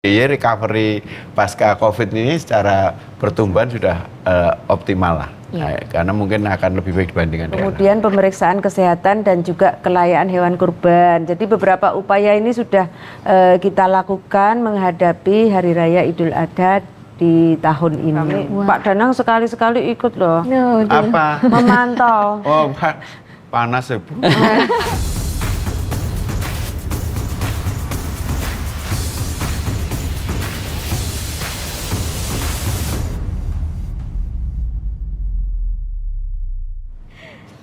recovery pasca COVID ini secara pertumbuhan sudah optimal lah. Karena mungkin akan lebih baik dibandingkan kemudian pemeriksaan kesehatan dan juga kelayaan hewan kurban. Jadi beberapa upaya ini sudah kita lakukan menghadapi Hari Raya Idul Adha di tahun ini. Pak Danang sekali-sekali ikut loh. Apa? Memantau. Oh, panas ya Bu.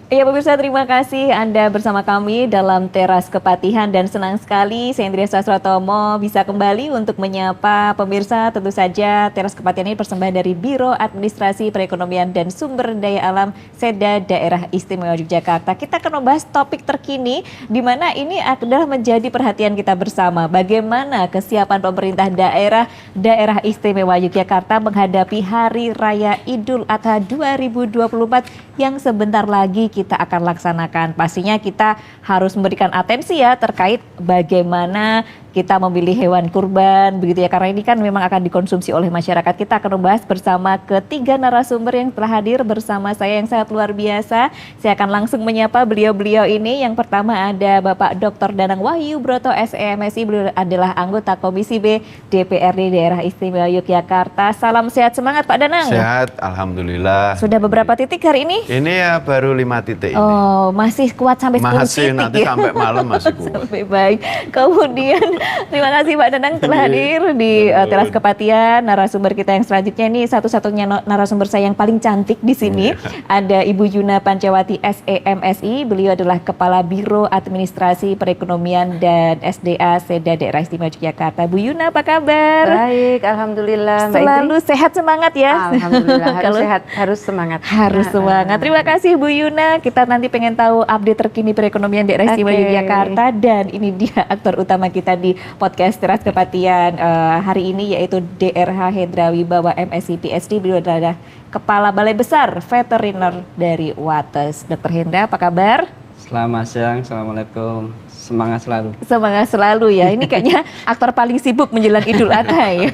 Ya pemirsa, terima kasih Anda bersama kami dalam Teras Kepatihan dan senang sekali saya Indria Sastrotomo bisa kembali untuk menyapa pemirsa. Tentu saja Teras Kepatihan ini persembahan dari Biro Administrasi Perekonomian dan Sumber Daya Alam Seda Daerah Istimewa Yogyakarta. Kita akan membahas topik terkini di mana ini adalah menjadi perhatian kita bersama. Bagaimana kesiapan pemerintah daerah Istimewa Yogyakarta menghadapi Hari Raya Idul Adha 2024 yang sebentar lagi kita akan laksanakan. Pastinya kita harus memberikan atensi ya terkait bagaimana kita memilih hewan kurban begitu ya, karena ini kan memang akan dikonsumsi oleh masyarakat. Kita akan membahas bersama ketiga narasumber yang telah hadir bersama saya yang sangat luar biasa. Saya akan langsung menyapa beliau-beliau ini. Yang pertama ada Bapak Dr. Danang Wahyu Broto SEMSI, beliau adalah anggota Komisi B DPRD Daerah Istimewa Yogyakarta. Salam sehat semangat Pak Danang. Sehat, alhamdulillah. Sudah beberapa titik hari ini? Ini ya baru 5 titik ini. Oh, masih kuat sampai 10 masih, titik nanti ya? sampai malam masih kuat. Sampai baik. Kemudian terima kasih Pak Danang telah hadir di Teras Kepatihan. Narasumber kita yang selanjutnya ini satu-satunya narasumber saya yang paling cantik di sini. Ada Ibu Yuna Pancawati SEMSI. Beliau adalah Kepala Biro Administrasi Perekonomian dan SDA Seda Daerah Istimewa Yogyakarta. Bu Yuna, apa kabar? Baik, alhamdulillah. Selalu sehat semangat ya. Alhamdulillah, harus sehat, harus semangat. Harus semangat. Terima kasih Bu Yuna. Kita nanti pengen tahu update terkini perekonomian Daerah Istimewa Yogyakarta, dan ini dia aktor utama kita di podcast Teras Kepatihan hari ini, yaitu DRH Hendra Wibawa MSc PhD. Beliau adalah Kepala Balai Besar Veteriner dari Wates. Dr. Hendra, apa kabar? Selamat siang, Assalamualaikum. Semangat selalu. Semangat selalu ya. Ini kayaknya aktor paling sibuk menjelang Idul Adha ya.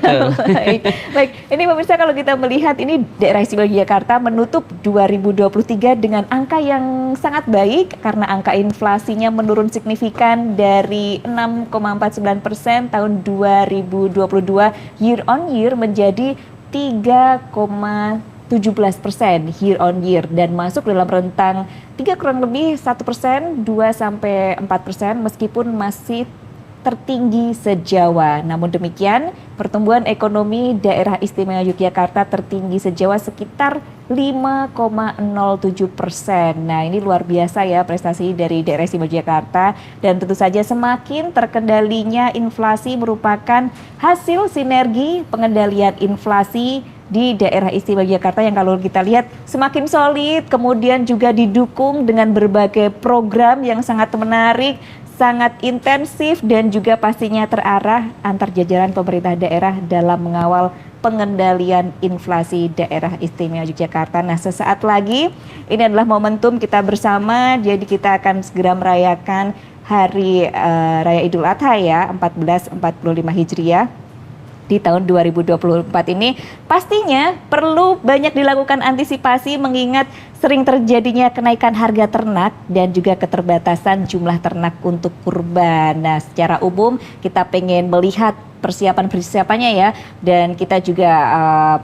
Baik. Ini pemirsa, kalau kita melihat ini Daerah Istimewa Yogyakarta menutup 2023 dengan angka yang sangat baik karena angka inflasinya menurun signifikan dari 6,49% tahun 2022 year on year menjadi 3,17% year on year, dan masuk dalam rentang 3 kurang lebih 1%, 2-4%, meskipun masih tertinggi se-Jawa. Namun demikian, pertumbuhan ekonomi Daerah Istimewa Yogyakarta tertinggi se-Jawa sekitar 5,07%. Nah, ini luar biasa ya prestasi dari Daerah Istimewa Yogyakarta, dan tentu saja semakin terkendalinya inflasi merupakan hasil sinergi pengendalian inflasi di Daerah Istimewa Yogyakarta yang kalau kita lihat semakin solid, kemudian juga didukung dengan berbagai program yang sangat menarik, sangat intensif, dan juga pastinya terarah antar jajaran pemerintah daerah dalam mengawal pengendalian inflasi Daerah Istimewa Yogyakarta. Nah, sesaat lagi ini adalah momentum kita bersama, jadi kita akan segera merayakan Hari Raya Idul Adha ya, 1445 Hijriah. Di tahun 2024 ini pastinya perlu banyak dilakukan antisipasi mengingat sering terjadinya kenaikan harga ternak dan juga keterbatasan jumlah ternak untuk kurban. Nah, secara umum kita pengen melihat persiapannya ya, dan kita juga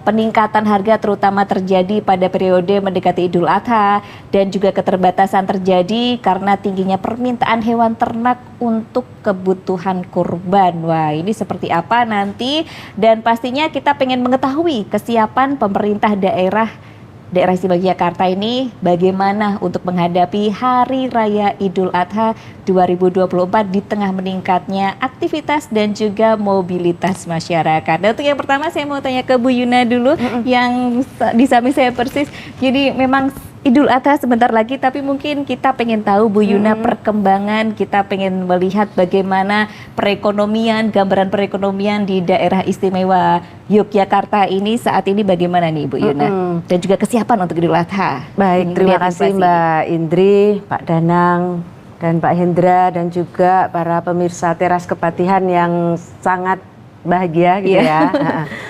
peningkatan harga terutama terjadi pada periode mendekati Idul Adha, dan juga keterbatasan terjadi karena tingginya permintaan hewan ternak untuk kebutuhan kurban. Wah, ini seperti apa nanti, dan pastinya kita pengen mengetahui kesiapan pemerintah Daerah Istimewa Yogyakarta ini bagaimana untuk menghadapi Hari Raya Idul Adha 2024 di tengah meningkatnya aktivitas dan juga mobilitas masyarakat. Dan untuk yang pertama saya mau tanya ke Bu Yuna dulu yang di samping saya persis. Jadi memang Idul Adha sebentar lagi, tapi mungkin kita pengen tahu Bu Yuna perkembangan, kita pengen melihat bagaimana perekonomian, gambaran perekonomian di Daerah Istimewa Yogyakarta ini saat ini bagaimana nih Bu Yuna, dan juga kesiapan untuk Idul Adha. Baik, terima kasih Mbak Indri, Pak Danang, dan Pak Hendra, dan juga para pemirsa Teras Kepatihan yang sangat bahagia gitu ya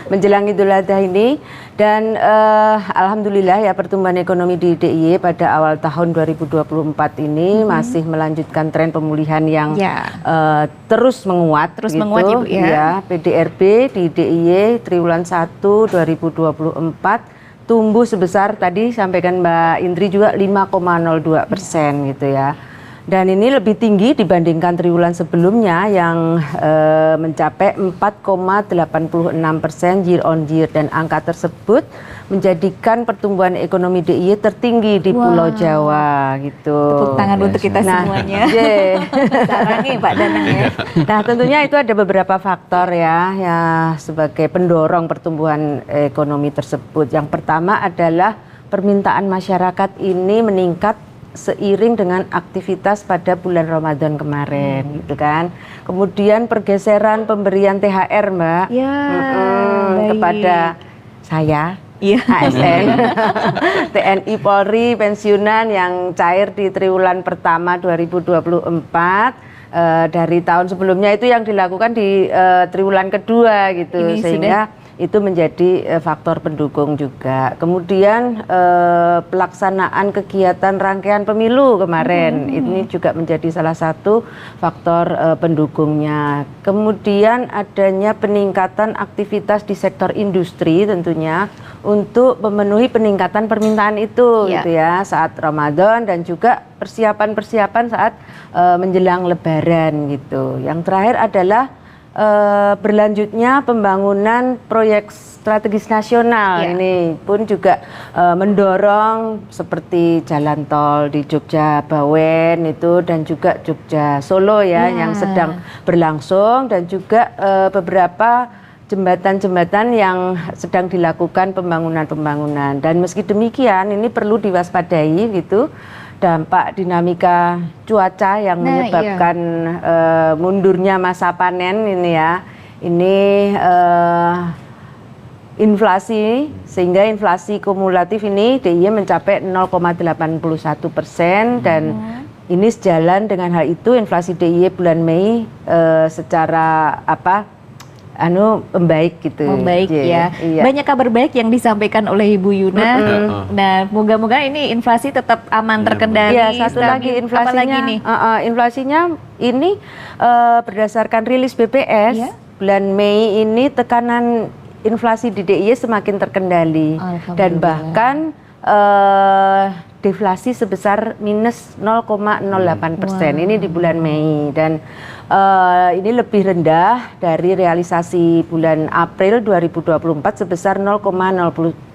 menjelang Idul Adha ini. Dan alhamdulillah ya pertumbuhan ekonomi di DIY pada awal tahun 2024 ini masih melanjutkan tren pemulihan yang terus menguat gitu. Menguat Ibu ya. PDRB di DIY triwulan 1 2024 tumbuh sebesar tadi sampaikan Mbak Indri juga 5,02% gitu ya. Dan ini lebih tinggi dibandingkan triwulan sebelumnya yang mencapai 4,86% year on year, dan angka tersebut menjadikan pertumbuhan ekonomi DIY tertinggi di Pulau Jawa gitu. Tepuk tangan untuk kita semuanya. Sekarang nih Pak Danang ya. Nah tentunya itu ada beberapa faktor ya sebagai pendorong pertumbuhan ekonomi tersebut. Yang pertama adalah permintaan masyarakat ini meningkat seiring dengan aktivitas pada bulan Ramadan kemarin gitu kan. Kemudian pergeseran pemberian THR Mbak kepada saya ASN TNI Polri pensiunan yang cair di triwulan pertama 2024 dari tahun sebelumnya itu yang dilakukan di triwulan kedua gitu. Ini sehingga itu menjadi faktor pendukung juga. Kemudian pelaksanaan kegiatan rangkaian pemilu kemarin ini juga menjadi salah satu faktor pendukungnya. Kemudian adanya peningkatan aktivitas di sektor industri tentunya untuk memenuhi peningkatan permintaan itu gitu ya saat Ramadan, dan juga persiapan-persiapan saat menjelang Lebaran gitu. Yang terakhir adalah berlanjutnya pembangunan proyek strategis nasional ini pun juga mendorong seperti jalan tol di Jogja Bawen itu, dan juga Jogja Solo yang sedang berlangsung, dan juga beberapa jembatan-jembatan yang sedang dilakukan pembangunan. Dan meski demikian ini perlu diwaspadai gitu dampak dinamika cuaca yang menyebabkan mundurnya masa panen ini ya. Ini inflasi, sehingga inflasi kumulatif ini DIY mencapai 0,81%, dan ini sejalan dengan hal itu inflasi DIY bulan Mei secara membaik gitu. Membaik ya. Iya. Banyak kabar baik yang disampaikan oleh Ibu Yuna. Nah, moga-moga ini inflasi tetap aman terkendali. Ya, satu lagi inflasinya. Inflasinya ini berdasarkan rilis BPS bulan Mei ini tekanan inflasi di DIY semakin terkendali, dan bahkan deflasi sebesar minus 0,08% ini di bulan Mei, dan ini lebih rendah dari realisasi bulan April 2024 sebesar 0,09%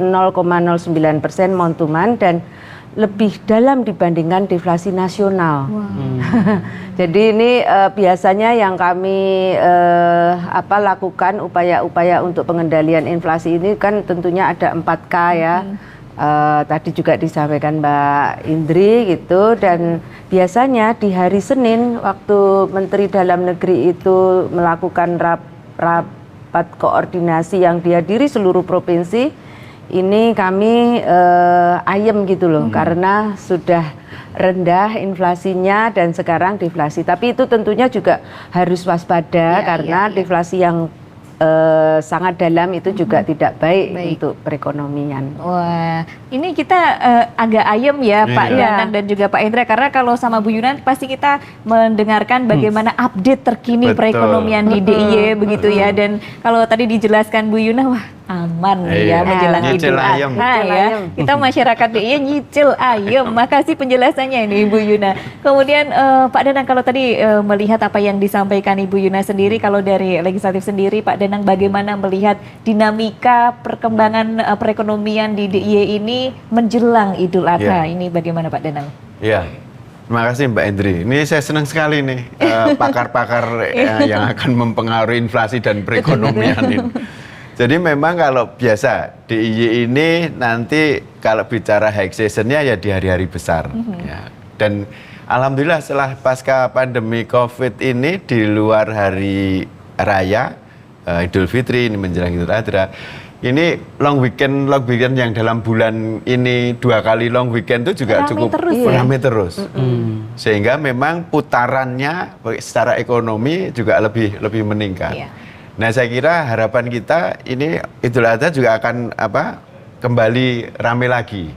month-to-month, dan lebih dalam dibandingkan deflasi nasional. Jadi ini biasanya yang kami lakukan upaya-upaya untuk pengendalian inflasi ini kan tentunya ada 4K ya. Tadi juga disampaikan Mbak Indri gitu, dan biasanya di hari Senin waktu Menteri Dalam Negeri itu melakukan rapat koordinasi yang dihadiri seluruh provinsi, ini kami ayem gitu loh, karena sudah rendah inflasinya dan sekarang deflasi. Tapi itu tentunya juga harus waspada karena deflasi yang sangat dalam itu juga tidak baik untuk perekonomian. Wah, ini kita agak ayem ya Pak Danang dan juga Pak Indra, karena kalau sama Bu Yuna pasti kita mendengarkan bagaimana update terkini perekonomian di DIY begitu ya. Dan kalau tadi dijelaskan Bu Yuna, wah aman ya menjelang Idul Adha ya. Kita masyarakat DIY nyicil ayam. Makasih penjelasannya ini Ibu Yuna. Kemudian Pak Danang, kalau tadi melihat apa yang disampaikan Ibu Yuna sendiri, kalau dari legislatif sendiri Pak Danang bagaimana melihat dinamika perkembangan perekonomian di DIY ini menjelang Idul Adha ini, bagaimana Pak Danang? Ya, terima kasih Mbak Indri. Ini saya senang sekali nih pakar-pakar yang akan mempengaruhi inflasi dan perekonomian ini. Jadi memang kalau biasa DIY ini nanti kalau bicara high seasonnya ya di hari-hari besar. Ya. Dan alhamdulillah setelah pasca pandemi COVID ini di luar hari raya Idul Fitri ini menjelang Idul Adha, ini long weekend yang dalam bulan ini 2 kali long weekend itu juga cukup ramai terus. Sehingga memang putarannya secara ekonomi juga lebih meningkat. Nah, saya kira harapan kita ini Idul Adha juga akan kembali rame lagi.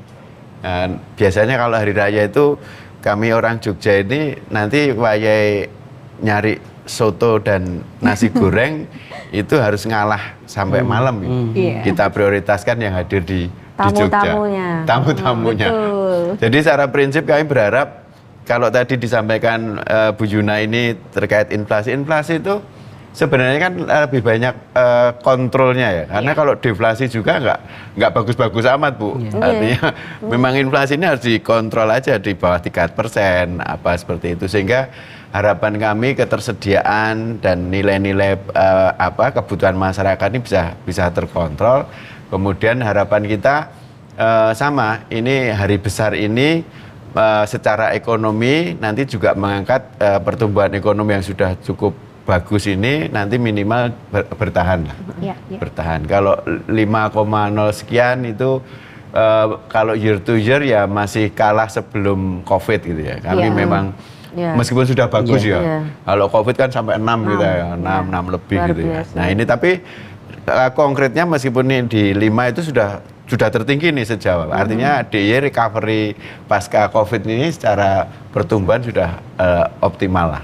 Nah, biasanya kalau hari raya itu kami orang Jogja ini nanti wayai nyari soto dan nasi goreng itu harus ngalah sampai malam. Iya. Kita prioritaskan yang hadir di Jogja. Tamu-tamunya. Tamu-tamunya. Betul. Jadi secara prinsip kami berharap kalau tadi disampaikan Bu Yuna ini terkait inflasi itu sebenarnya kan lebih banyak kontrolnya ya, karena kalau deflasi juga nggak bagus-bagus amat Bu. Artinya memang inflasi ini harus dikontrol aja di bawah 3% seperti itu, sehingga harapan kami ketersediaan dan nilai-nilai kebutuhan masyarakat ini bisa terkontrol. Kemudian harapan kita sama, ini hari besar ini secara ekonomi nanti juga mengangkat pertumbuhan ekonomi yang sudah cukup bagus ini nanti minimal bertahan lah. Bertahan. Kalau 5,0 sekian itu kalau year to year ya masih kalah sebelum Covid gitu ya. Kami memang meskipun sudah bagus kalau Covid kan sampai 6 gitu ya, 6 lebih gitu ya. Nah, ini tapi konkretnya meskipun ini di 5 itu sudah tertinggi nih sejauh. Artinya DIY recovery pasca Covid ini secara pertumbuhan sudah optimal lah.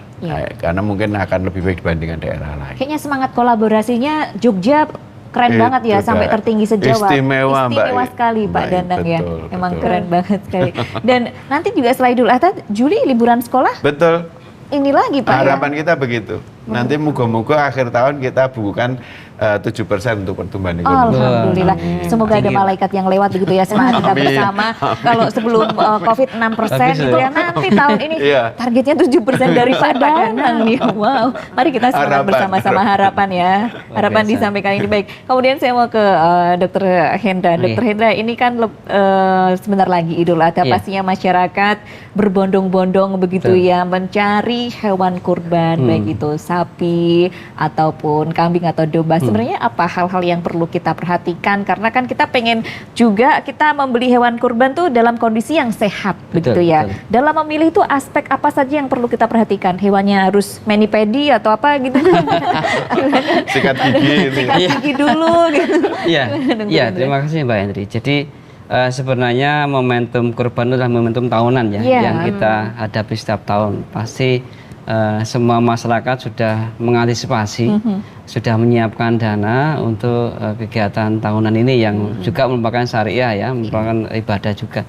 Karena mungkin akan lebih baik dibandingkan daerah lain. Kayaknya semangat kolaborasinya Jogja keren banget ya, sampai tertinggi sejauh. Istimewa sekali Pak Danang ya. Emang betul. keren banget sekali. Dan nanti juga setelah Idul Adha, Juli liburan sekolah? Betul. Ini lagi Pak. Harapan kita begitu. Nanti moga-moga akhir tahun kita bukukan 7% untuk pertumbuhan ekonomi. Alhamdulillah. Semoga ada malaikat yang lewat begitu ya, semangat kita bersama. Kalau sebelum Covid 6% gitu ya, nanti tahun ini targetnya 7% dari Pak Danang nih. Wow. Mari kita semangat bersama-sama harapan ya. Harapan disampaikan ini baik. Kemudian saya mau ke Dr. Hendra. Dr. Hendra, ini kan sebentar lagi Idul Adha, pastinya masyarakat berbondong-bondong begitu ya mencari hewan kurban, baik itu sapi ataupun kambing atau domba. Sebenarnya apa hal-hal yang perlu kita perhatikan, karena kan kita pengen juga kita membeli hewan kurban tuh dalam kondisi yang sehat, begitu ya. Dalam memilih itu aspek apa saja yang perlu kita perhatikan? Hewannya harus mani-pedi atau apa gitu? Sikat gigi. Sikat gigi dulu gitu. Iya, terima kasih Mbak Hendri. Jadi sebenarnya momentum kurban itu adalah momentum tahunan ya, yang kita hadapi setiap tahun. Pasti semua masyarakat sudah mengantisipasi, sudah menyiapkan dana untuk kegiatan tahunan ini yang juga merupakan syariah ya, merupakan ibadah juga.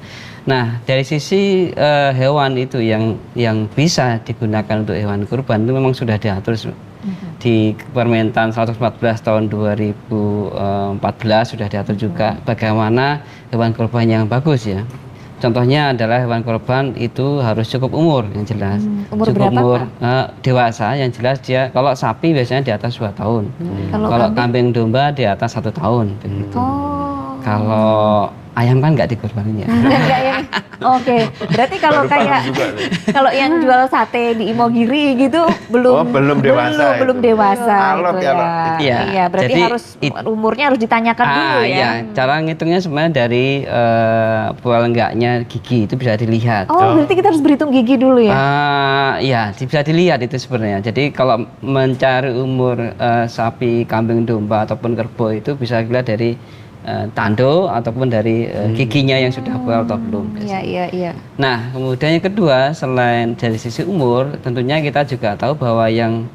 Nah, dari sisi hewan itu yang bisa digunakan untuk hewan kurban itu memang sudah diatur di Permentan 114 tahun 2014 sudah diatur juga bagaimana hewan kurban yang bagus ya. Contohnya adalah hewan kurban itu harus cukup umur yang jelas. Umur cukup berapa, umur dewasa yang jelas dia. Kalau sapi biasanya di atas 2 tahun. Kalau kambing domba di atas 1 tahun. Kalau ayam kan nggak dikurbanin ya. Oke, berarti kalau kayak kalau yang jual sate di Imogiri gitu belum dewasa. Belum dewasa Alot gitu ya. Iya, berarti jadi harus umurnya harus ditanyakan dulu ya. Iya, cara ngitungnya sebenarnya dari pola enggaknya gigi itu bisa dilihat. Oh, berarti kita harus berhitung gigi dulu ya? Iya, bisa dilihat itu sebenarnya. Jadi kalau mencari umur sapi, kambing, domba ataupun kerbau itu bisa dilihat dari tando ataupun dari giginya yang sudah full atau belum. Iya. Nah, kemudian yang kedua, selain dari sisi umur, tentunya kita juga tahu bahwa yang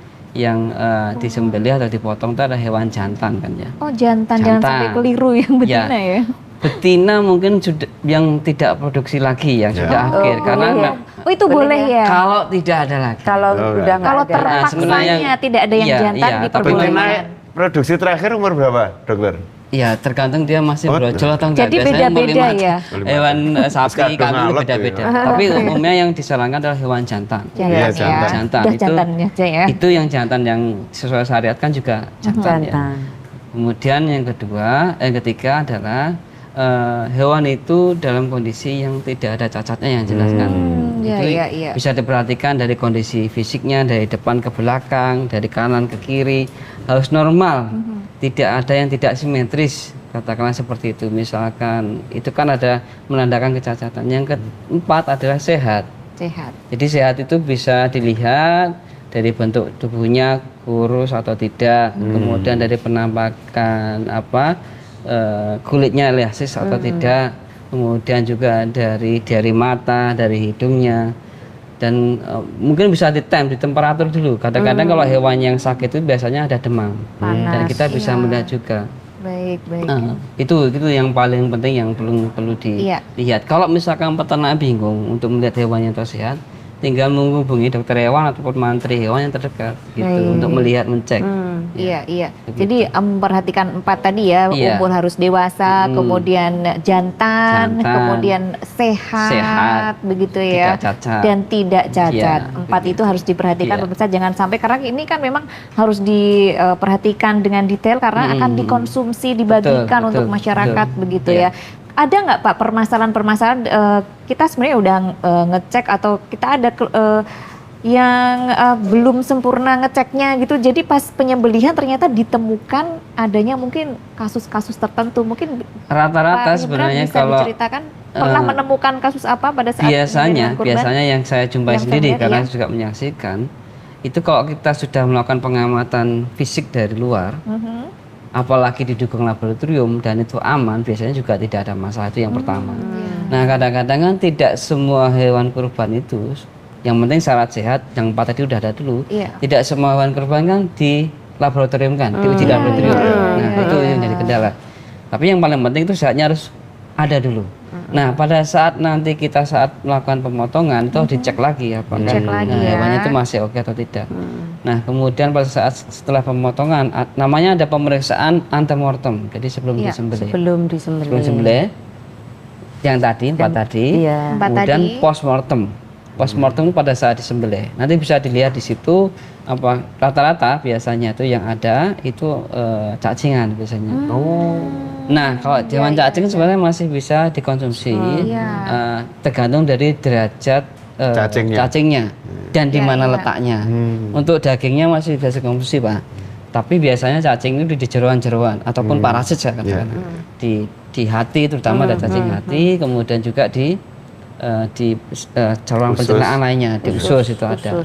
disembelih atau dipotong itu adalah hewan jantan kan ya. Oh, jantan. Jangan sampai keliru yang betina ya. Betina mungkin sudah yang tidak produksi lagi, yang sudah akhir karena oh itu boleh ya. Kalau tidak ada lagi. Kalau udah nggak ada. Terpaksanya tidak ada yang jantan diperbolehkan. Produksi terakhir umur berapa, dokter? Ya tergantung dia masih brojol atau enggak. Jadi beda-beda ya. Hewan sapi, kambing beda-beda. Tapi umumnya yang disarankan adalah hewan jantan. Jantan itu itu yang jantan yang sesuai syariat kan juga jantan. Kemudian yang ketiga adalah hewan itu dalam kondisi yang tidak ada cacatnya yang jelas kan. Itu bisa diperhatikan dari kondisi fisiknya, dari depan ke belakang, dari kanan ke kiri, harus normal. Tidak ada yang tidak simetris, katakanlah seperti itu. Misalkan itu kan ada menandakan kecacatan. Yang keempat adalah sehat. Jadi sehat itu bisa dilihat dari bentuk tubuhnya, kurus atau tidak, kemudian dari penampakan kulitnya eliasis atau tidak, kemudian juga dari mata, dari hidungnya, dan mungkin bisa di temperatur dulu. Kadang-kadang kalau hewan yang sakit itu biasanya ada demam, dan kita bisa melihat juga. Baik. Itu yang paling penting yang perlu dilihat. Kalau misalkan peternak bingung untuk melihat hewan yang tersehat, tinggal menghubungi dokter hewan ataupun mantri hewan yang terdekat gitu untuk melihat, mencek. Iya. Jadi memperhatikan 4 tadi ya, umur harus dewasa, kemudian jantan, kemudian sehat begitu ya, tidak cacat. dan tidak cacat. 4 itu harus diperhatikan pemirsa, jangan sampai, karena ini kan memang harus diperhatikan dengan detail karena akan dikonsumsi, dibagikan Betul, untuk masyarakat begitu ya. Iya. Ada nggak Pak permasalahan-permasalahan kita sebenarnya udah ngecek atau kita ada yang belum sempurna ngeceknya gitu, jadi pas penyembelihan ternyata ditemukan adanya mungkin kasus-kasus tertentu, mungkin Rata-rata Pak Ibran sebenarnya bisa kalau diceritakan pernah menemukan kasus apa pada saat penyembelihan kurban? biasanya yang saya jumpai Yang sendiri familiar, karena iya. juga menyaksikan itu, kalau kita sudah melakukan pengamatan fisik dari luar, apalagi didukung laboratorium dan itu aman, biasanya juga tidak ada masalah. Itu yang pertama. Nah, kadang-kadang kan tidak semua hewan kurban itu, yang penting syarat sehat, yang 4 tadi udah ada dulu. Tidak semua hewan kurban kan di laboratorium kan, diuji laboratorium. Nah, itu yang jadi kendala. Tapi yang paling penting itu syaratnya harus ada dulu. Nah, pada saat nanti kita saat melakukan pemotongan itu dicek lagi apakah hewannya itu masih oke atau tidak. Nah, kemudian pada saat setelah pemotongan namanya ada pemeriksaan antemortem. Jadi sebelum disembelih. Sebelum disembelih. Sebelum disembelih yang tadi 4 tadi. Kemudian postmortem. Postmortem pada saat disembelih. Nanti bisa dilihat di situ apa rata-rata biasanya itu yang ada itu cacingan biasanya. Nah, kalau hewan cacing sebenarnya masih bisa dikonsumsi, tergantung dari derajat cacingnya dan di mana letaknya. Untuk dagingnya masih bisa dikonsumsi, Pak. Tapi biasanya cacing itu di jeroan-jeroan ataupun parasit saya katakan. Di hati, terutama ada cacing hati, kemudian juga di saluran pencernaan lainnya, di usus itu ada.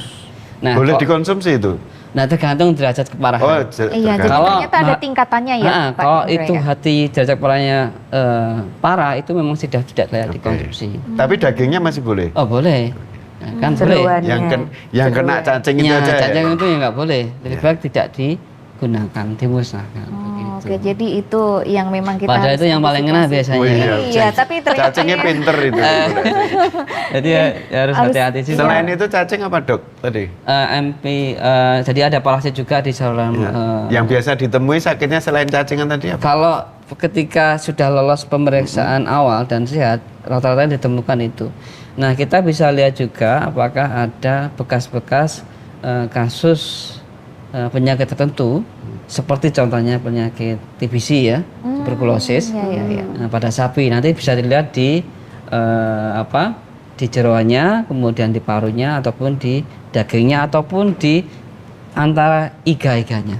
Nah, boleh dikonsumsi itu? Nah, tergantung derajat keparahan. Iya, jadi ternyata ada tingkatannya ya, Pak. Kalau itu hati derajat kepalanya parah, itu memang sudah tidak layak dikonsumsi. Tapi dagingnya masih boleh? Oh, boleh. Ya, kan boleh. Yang kena cacing itu aja. Cacing itu ya nggak boleh. Lebih baik tidak digunakan, dimusnahkan. Oke, jadi itu yang memang kita Padahal itu yang paling ngena biasanya. Iya, tapi ternyata cacingnya pinter itu. Jadi harus hati-hati sih. Selain itu cacing apa, Dok, tadi? Jadi ada parasit juga di saluran. Yang biasa ditemui sakitnya selain cacingan tadi apa? Kalau ketika sudah lolos pemeriksaan awal dan sehat, rata-rata ditemukan itu. Nah, kita bisa lihat juga apakah ada bekas-bekas kasus penyakit tertentu, seperti contohnya penyakit TBC ya, tuberkulosis. Nah, pada sapi nanti bisa dilihat di di jeroannya, kemudian di parunya, ataupun di dagingnya, ataupun di antara iga-iganya.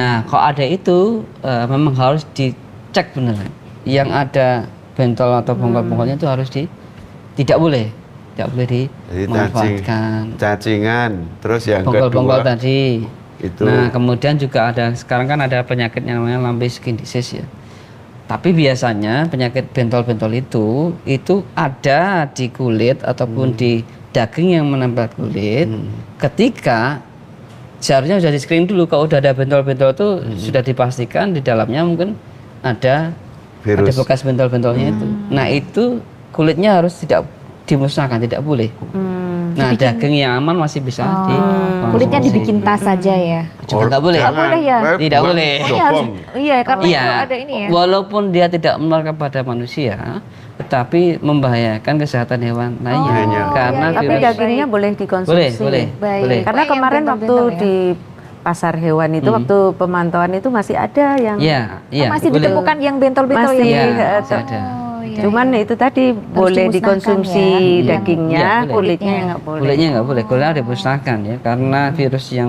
Nah, kalau ada itu memang harus dicek benar. Yang ada bentol atau bongkol-bongkolnya itu harus tidak boleh dimanfaatkan. Cacingan, terus yang bongkol-bongkol kedua tadi. Itu. Nah, kemudian juga sekarang kan ada penyakit yang namanya lumpy skin disease ya. Tapi biasanya penyakit bentol-bentol itu ada di kulit ataupun di daging yang menempel kulit. Ketika seharusnya sudah di screen dulu, kalau udah ada bentol-bentol itu sudah dipastikan di dalamnya mungkin ada virus, ada bekas bentol-bentolnya itu. Nah, itu kulitnya harus tidak dimusnahkan, tidak boleh. Nah, daging yang aman masih bisa kulitnya dibikin tas saja ya. Juga nggak boleh. Nggak boleh ya? Tidak boleh. Iya, karena itu ada ini ya. Walaupun dia tidak menular kepada manusia, tetapi membahayakan kesehatan hewan lainnya. Karena tapi dagingnya boleh dikonsumsi. Boleh. Karena kemarin waktu di pasar hewan itu, waktu pemantauan itu masih ada yang masih ditemukan yang bentol-bentol yang masih ada. Cuman itu tadi boleh dikonsumsi dagingnya, kulitnya nggak boleh. Kulitnya nggak boleh, kulitnya dimusnahkan ya, karena virus yang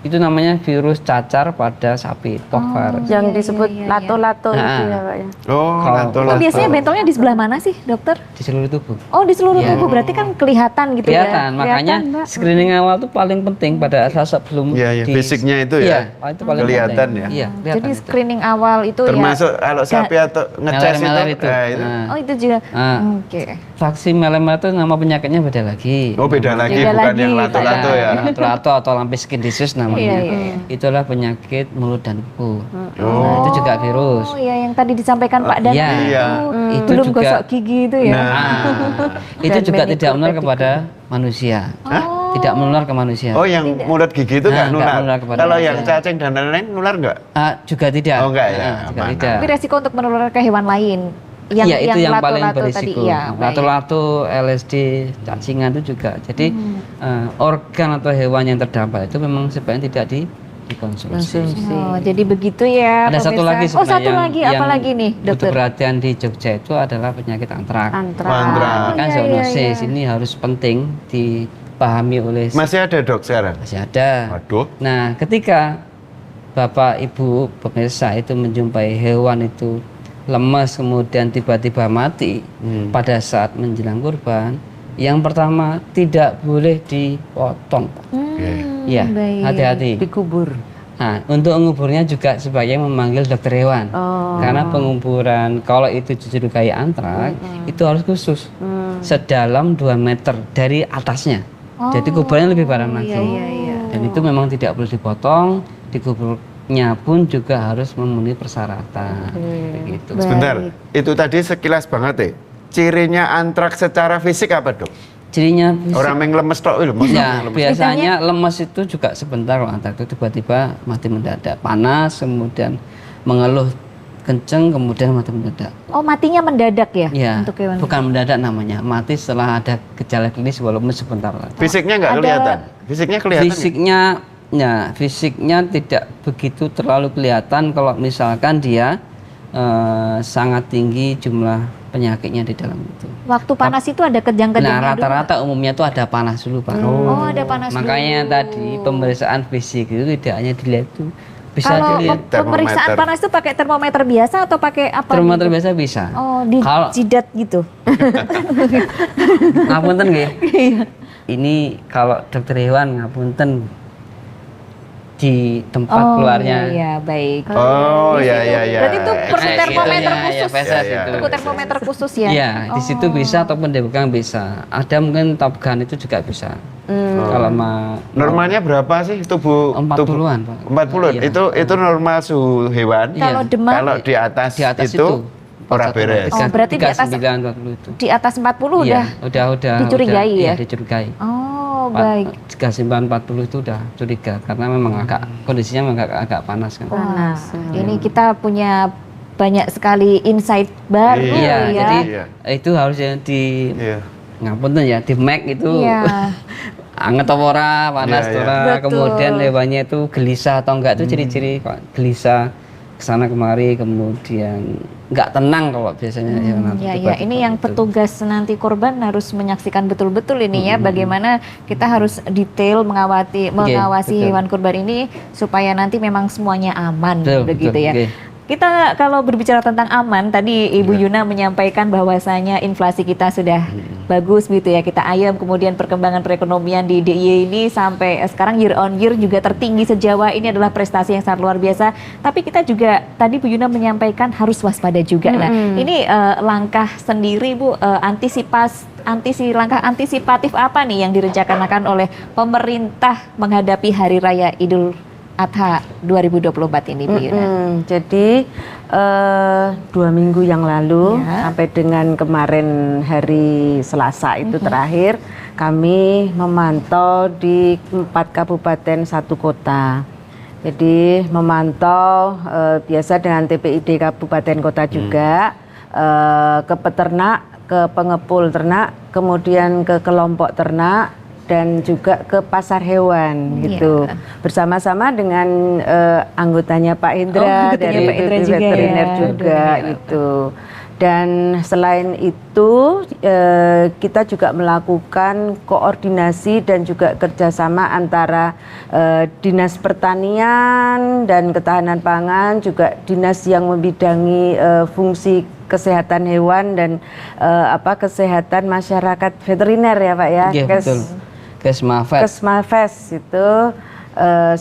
itu namanya virus cacar pada sapi, Pokvirus. Yang disebut lato-lato itu ya Pak ya. Oh, Kalau- lato-lato. Biasanya bentolnya di sebelah mana sih, dokter? Di seluruh tubuh. Oh, di seluruh Iya. tubuh. Berarti kan kelihatan gitu ya. Kelihatan, makanya Mbak. screening awal itu paling penting pada saat sebelum Iya, fisiknya itu ya. Iya, itu paling Kelihatan penting. ya. Iya, kelihatan Jadi itu. screening awal itu Termasuk kalau sapi atau ngecas Meler-meler itu. itu. Itu. ya. Oh, itu juga. Ah. Oke. Vaksin melemah itu nama penyakitnya beda lagi. Oh, beda lagi, Beda bukan lagi, yang lato-lato ya. Lato-lato atau lampi skin disease namanya. Iya, iya, iya. Itulah penyakit mulut dan kuku. Oh. Nah, itu juga virus. Oh, ya yang tadi disampaikan Pak Dan Iya. Iya. Itu belum juga- gosok gigi itu ya. Nah, Itu Dan juga tidak menular menikopedikum. kepada manusia. Tidak menular ke manusia. oh yang mulut gigi itu nggak Nah, nggak nular. nular kepada Kalau manusia. yang cacing dan lain-lain nular nggak? Juga tidak. Oh, enggak ya, Juga aman. tidak. Tapi resiko untuk menular ke hewan lain. Iya, itu yang paling lato-lato berisiko. tadi. Iya, baik. Lato-lato, LSD, cacingan itu juga. Jadi organ atau hewan yang terdampak itu memang sebaiknya tidak dikonsumsi. Oh, jadi begitu ya. Ada satu pemirsa. lagi Oh, sebenarnya satu lagi apa lagi nih, butuh dokter? perhatian di Jogja itu adalah penyakit antrak. Antrak. Antrak. Ini kan iya, zoonosis, ini harus penting dipahami oleh Masih ada dok sekarang? masih ada. Waduh. Nah, ketika Bapak Ibu pemirsa itu menjumpai hewan itu lemas kemudian tiba-tiba mati pada saat menjelang kurban, yang pertama tidak boleh dipotong. Ya, baik. hati-hati. Dikubur. Nah, untuk menguburnya juga sebaiknya memanggil dokter hewan. Oh. Karena penguburan kalau itu dicurigai antrak, itu harus khusus. Sedalam 2 meter dari atasnya. Jadi kuburannya lebih dalam lagi. Dan itu memang tidak boleh dipotong, dikuburnya pun juga harus memenuhi persyaratan. Begitu. Sebentar, itu tadi sekilas banget ya. Cirinya antrak secara fisik apa dok? Cirinya Orang yang lemes tok itu, ya, biasanya lemas itu juga sebentar kalau antrak itu tiba-tiba mati mendadak, panas, kemudian mengeluh kenceng, kemudian mati mendadak. Oh, matinya mendadak ya? Ya, Untuk hewan. bukan mendadak namanya, mati setelah ada gejala klinis walaupun sebentar. Fisiknya nggak Ada- kelihatan. Fisiknya kelihatan. nggak? Fisiknya tidak begitu terlalu kelihatan kalau misalkan dia sangat tinggi jumlah penyakitnya di dalam itu. Waktu panas itu ada kejang-kejangnya Nah, dulu? rata-rata umumnya itu ada panas dulu, Pak. Oh, ada panas Makanya dulu. tadi pemeriksaan fisik itu tidak hanya dilihat itu, bisa Kalau dilihat pemeriksaan Termometer. panas itu pakai termometer biasa atau pakai apa? termometer gitu? biasa bisa. Oh, di Kalau jidat gitu. ngapunten nggih. Iya. Ini kalau dokter hewan ngapunten di tempat keluarnya. Iya, baik. Oh ya ya ya. Berarti itu perlu Kayak termometer gitu, ya, khusus. ya, feses Ya, ya. itu. Perlu termometer khusus ya? Iya, di situ bisa ataupun di belakang bisa. Ada mungkin Top Gun itu juga bisa. Kalau Normalnya berapa sih tubuh 40-an, Pak. 40. Iya. Itu normal suhu hewan. Kalau Iya. demam Kalau di atas itu itu orang beres. Oh, berarti di atas- 39 40 itu. di atas 40 Iya, udah. udah dicurigai udah, ya? Iya, dicurigai. Oh, baik. 39 40 itu udah curiga karena memang agak kondisinya memang agak panas kan. Wah, ini kita punya banyak sekali insight baru Iya, ya. jadi Iya. itu harusnya di Iya. ngapunten ya, di Mac itu Iya. anget apa ora, panas Iya, atau iya. ora, Betul. kemudian hewannya itu gelisah atau enggak itu ciri-ciri kok gelisah kesana kemari, kemudian nggak tenang kalau biasanya hewan Ya, tiba-tiba ya, ini yang itu. petugas nanti korban harus menyaksikan betul-betul ini ya, bagaimana kita harus detail mengawasi betul. hewan kurban ini supaya nanti memang semuanya aman, Betul, begitu betul, ya. oke. Kita kalau berbicara tentang aman, tadi Ibu Yuna menyampaikan bahwasanya inflasi kita sudah bagus gitu ya, kita ayam, kemudian perkembangan perekonomian di DIY ini sampai sekarang year on year juga tertinggi se-Jawa, ini adalah prestasi yang sangat luar biasa. Tapi kita juga tadi Bu Yuna menyampaikan harus waspada juga. Nah, ini langkah sendiri Bu, langkah antisipatif apa nih yang direncanakan oleh pemerintah menghadapi Hari Raya Idul Adha 2024 ini Bu Yuna? Jadi 2 minggu yang lalu Ya. sampai dengan kemarin hari Selasa itu terakhir kami memantau di 4 kabupaten 1 kota. Jadi memantau biasa dengan TPID kabupaten kota juga ke peternak, ke pengepul ternak, kemudian ke kelompok ternak dan juga ke pasar hewan gitu, bersama-sama dengan anggotanya Pak Hendra anggotanya dari Pak Hendra BPP juga ya. Veteriner juga Aduh, gitu. Dan selain itu kita juga melakukan koordinasi dan juga kerjasama antara Dinas Pertanian dan Ketahanan Pangan, juga dinas yang membidangi fungsi kesehatan hewan dan kesehatan masyarakat veteriner ya Pak ya. Iya, betul. Kesmafes itu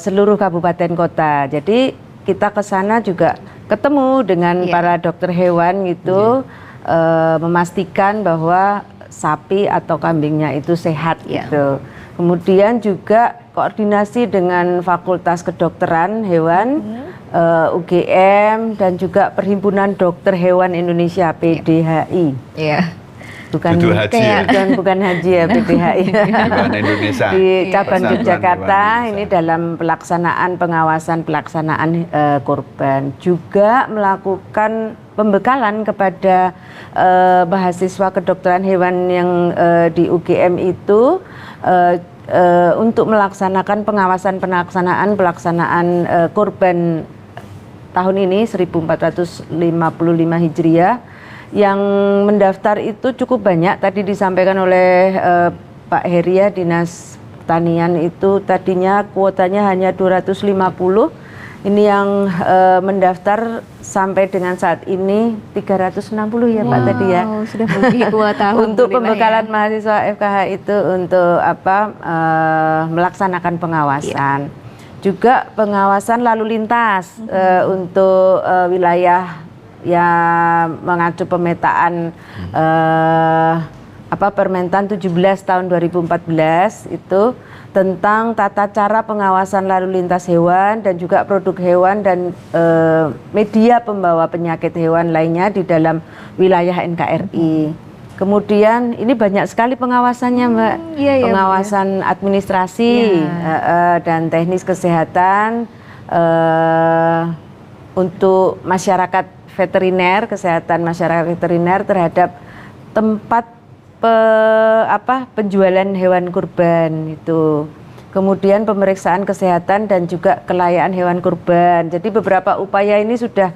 seluruh kabupaten kota. Jadi kita ke sana juga ketemu dengan para dokter hewan gitu, memastikan bahwa sapi atau kambingnya itu sehat gitu. Kemudian juga koordinasi dengan Fakultas Kedokteran Hewan, UGM dan juga Perhimpunan Dokter Hewan Indonesia (PDHI). Bukan Duduk haji ya? bukan haji ya, PDHI. Hewan Indonesia. Di Cabang Persatuan Yogyakarta Hewan ini Indonesia. dalam pelaksanaan kurban, juga melakukan pembekalan kepada mahasiswa kedokteran hewan yang di UGM itu untuk melaksanakan pelaksanaan kurban tahun ini 1455 Hijriah. Yang mendaftar itu cukup banyak, tadi disampaikan oleh Pak Heri ya, Dinas Pertanian itu tadinya kuotanya hanya 250. Ini yang mendaftar sampai dengan saat ini 360 ya Pak tadi ya. Sudah lebih kuota. Untuk pembekalan mahasiswa FKH itu untuk melaksanakan pengawasan. Juga pengawasan lalu lintas untuk wilayah yang mengacu pemetaan Permentan 17 tahun 2014 itu tentang tata cara pengawasan lalu lintas hewan dan juga produk hewan dan media pembawa penyakit hewan lainnya di dalam wilayah NKRI. Kemudian ini banyak sekali pengawasannya Mbak, pengawasan administrasi dan teknis kesehatan untuk masyarakat veteriner, kesehatan masyarakat veteriner terhadap tempat penjualan hewan kurban itu. Kemudian pemeriksaan kesehatan dan juga kelayaan hewan kurban. Jadi beberapa upaya ini sudah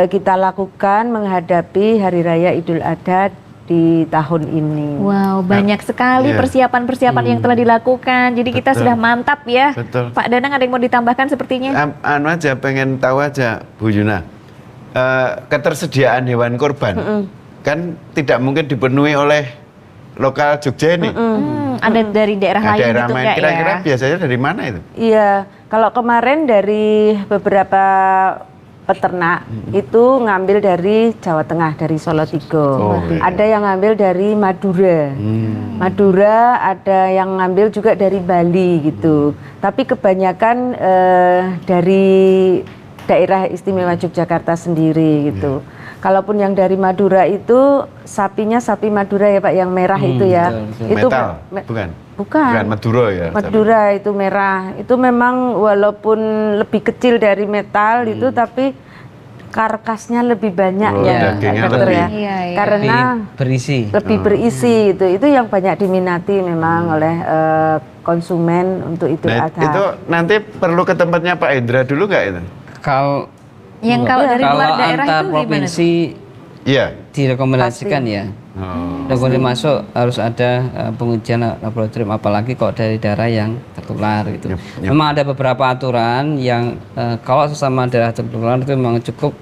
kita lakukan menghadapi Hari Raya Idul Adha di tahun ini. Wow, banyak sekali persiapan-persiapan yang telah dilakukan. Jadi kita sudah mantap ya. Betul. Pak Danang, ada yang mau ditambahkan sepertinya? Anu aja, pengen tahu aja Bu Yuna, ketersediaan hewan kurban kan tidak mungkin dipenuhi oleh lokal Jogja ini. Ada dari daerah lain Daerah gitu lain. nggak Kira-kira ya? biasanya dari mana itu? Iya, kalau kemarin dari beberapa peternak itu ngambil dari Jawa Tengah, dari Solo Tigo. Ada yang ngambil dari Madura. Madura, ada yang ngambil juga dari Bali gitu. Tapi kebanyakan dari daerah istimewa Yogyakarta sendiri gitu. Kalaupun yang dari Madura itu sapinya sapi Madura ya Pak, yang merah itu ya. betul. Itu Metal? Bukan. Bukan Madura ya. Madura itu merah. Itu memang walaupun lebih kecil dari metal itu, tapi karkasnya lebih banyak ya, dagingnya dokter ya. lebih. Karena lebih berisi itu yang banyak diminati memang oleh konsumen untuk Idul Adha. Itu nanti perlu ke tempatnya Pak Hendra dulu nggak itu? Kalau dari luar daerah antar itu provinsi Iya. direkomendasikan ya. Rekomendasi masuk harus ada pengujian laboratorium, apalagi kok dari daerah yang tertular gitu. Memang ada beberapa aturan yang kalau sesama daerah tertular itu memang cukup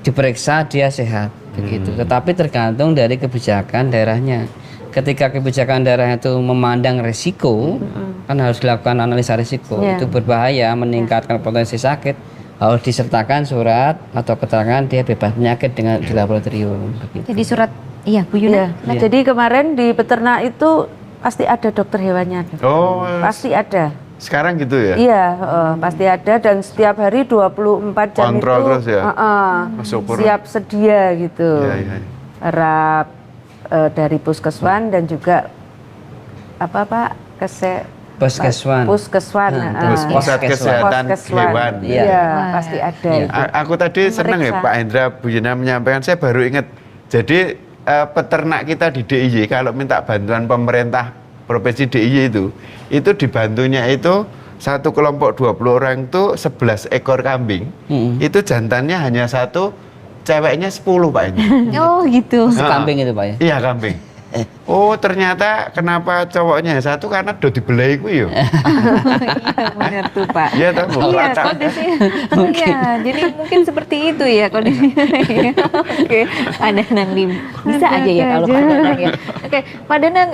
diperiksa dia sehat begitu. Tetapi tergantung dari kebijakan daerahnya. Ketika kebijakan daerah itu memandang resiko, kan harus dilakukan analisa resiko. Itu berbahaya, meningkatkan potensi sakit. Harus disertakan surat atau keterangan dia bebas penyakit dengan di laboratorium begitu. Jadi surat, Bu Yuna. Jadi kemarin di peternak itu pasti ada dokter hewannya. Oh, Pasti ada. sekarang gitu ya? Iya, pasti ada, dan setiap hari 24 jam Kontrol itu terus ya? Syukur. siap sedia gitu. Iya. Para dari puskeswan dan juga Puskeswan. Puskeswan. Pusat Kesehatan Hewan. Iya, pasti ada. Aku tadi senang ya Pak Hendra, Bu Yuna menyampaikan, saya baru ingat. Jadi peternak kita di DIY kalau minta bantuan pemerintah Provinsi DIY itu dibantunya itu satu kelompok 20 orang itu 11 ekor kambing. Itu jantannya hanya satu, ceweknya 10 Pak ini. Oh gitu. Kambing itu Pak ya. Iya kambing. Oh ternyata kenapa cowoknya satu karena do dibelai ku yo. Iya benar tuh Pak. Iya toh Bu. Iya, kondisinya. Iya, jadi mungkin seperti itu ya kondisinya. Oke, Pak Danang bisa aja ya kalau Pak Danang ya. Oke, Pak Danang,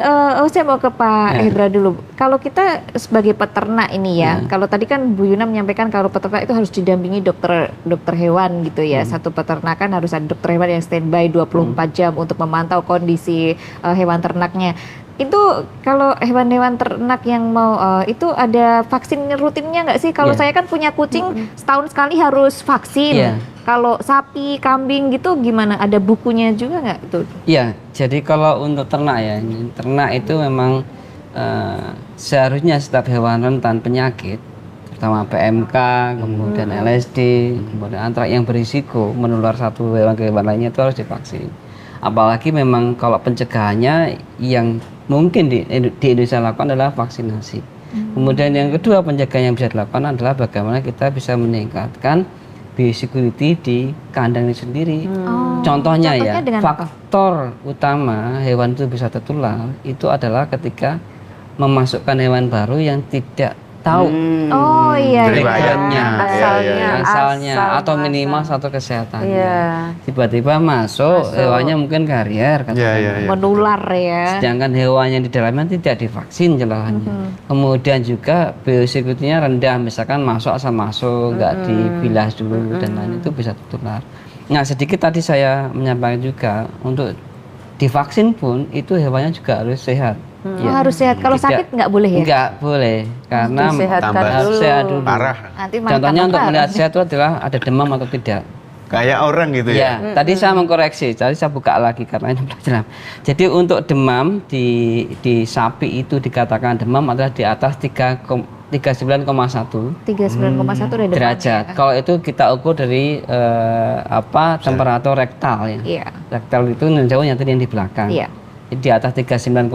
saya mau ke Pak Hendra dulu. Kalau kita sebagai peternak ini ya, kalau tadi kan Bu Yuna menyampaikan kalau peternak itu harus didampingi dokter hewan gitu ya. Satu peternakan harus ada dokter hewan yang standby 24 jam untuk memantau kondisi hewan ternaknya. Itu kalau hewan-hewan ternak yang mau itu ada vaksin rutinnya nggak sih? Kalau saya kan punya kucing setahun sekali harus vaksin. Kalau sapi, kambing gitu gimana? Ada bukunya juga nggak itu? Iya, jadi kalau untuk ternak ya, ternak itu memang seharusnya setiap hewan rentan penyakit, terutama PMK, kemudian LSD, kemudian antrak yang berisiko menular satu hewan ke hewan lainnya itu harus divaksin. Apalagi memang kalau pencegahannya yang mungkin di Indonesia lakukan adalah vaksinasi. Kemudian yang kedua pencegahan yang bisa dilakukan adalah bagaimana kita bisa meningkatkan biosecurity di kandang itu sendiri. Contohnya ya, faktor utama hewan itu bisa tertular itu adalah ketika memasukkan hewan baru yang tidak tahu riwayatnya, asalnya atau minimal satu kesehatannya. Tiba-tiba masuk hewannya mungkin karier menular ya. Sedangkan hewan yang di dalamnya tidak divaksin jelasannya. Kemudian juga biosecurity-nya rendah, misalkan masuk asal masuk, nggak dibilas dulu dan lain itu bisa tertular. Nah sedikit tadi saya menyampaikan juga untuk divaksin pun itu hewannya juga harus sehat. Harus sehat. Kalau sakit nggak boleh ya? Nggak boleh, karena harus sehat dulu. Parah. Contohnya untuk melihat sehat itu adalah ada demam atau tidak. Kayak orang gitu ya. Tadi saya mengkoreksi, tadi saya buka lagi karena ini belum jelas. Jadi untuk demam di sapi itu dikatakan demam adalah di atas 39,1 udah derajat. Kalau itu kita ukur dari temperatur rektal ya. Rektal itu jauhnya tadi yang di belakang. Di atas 39,1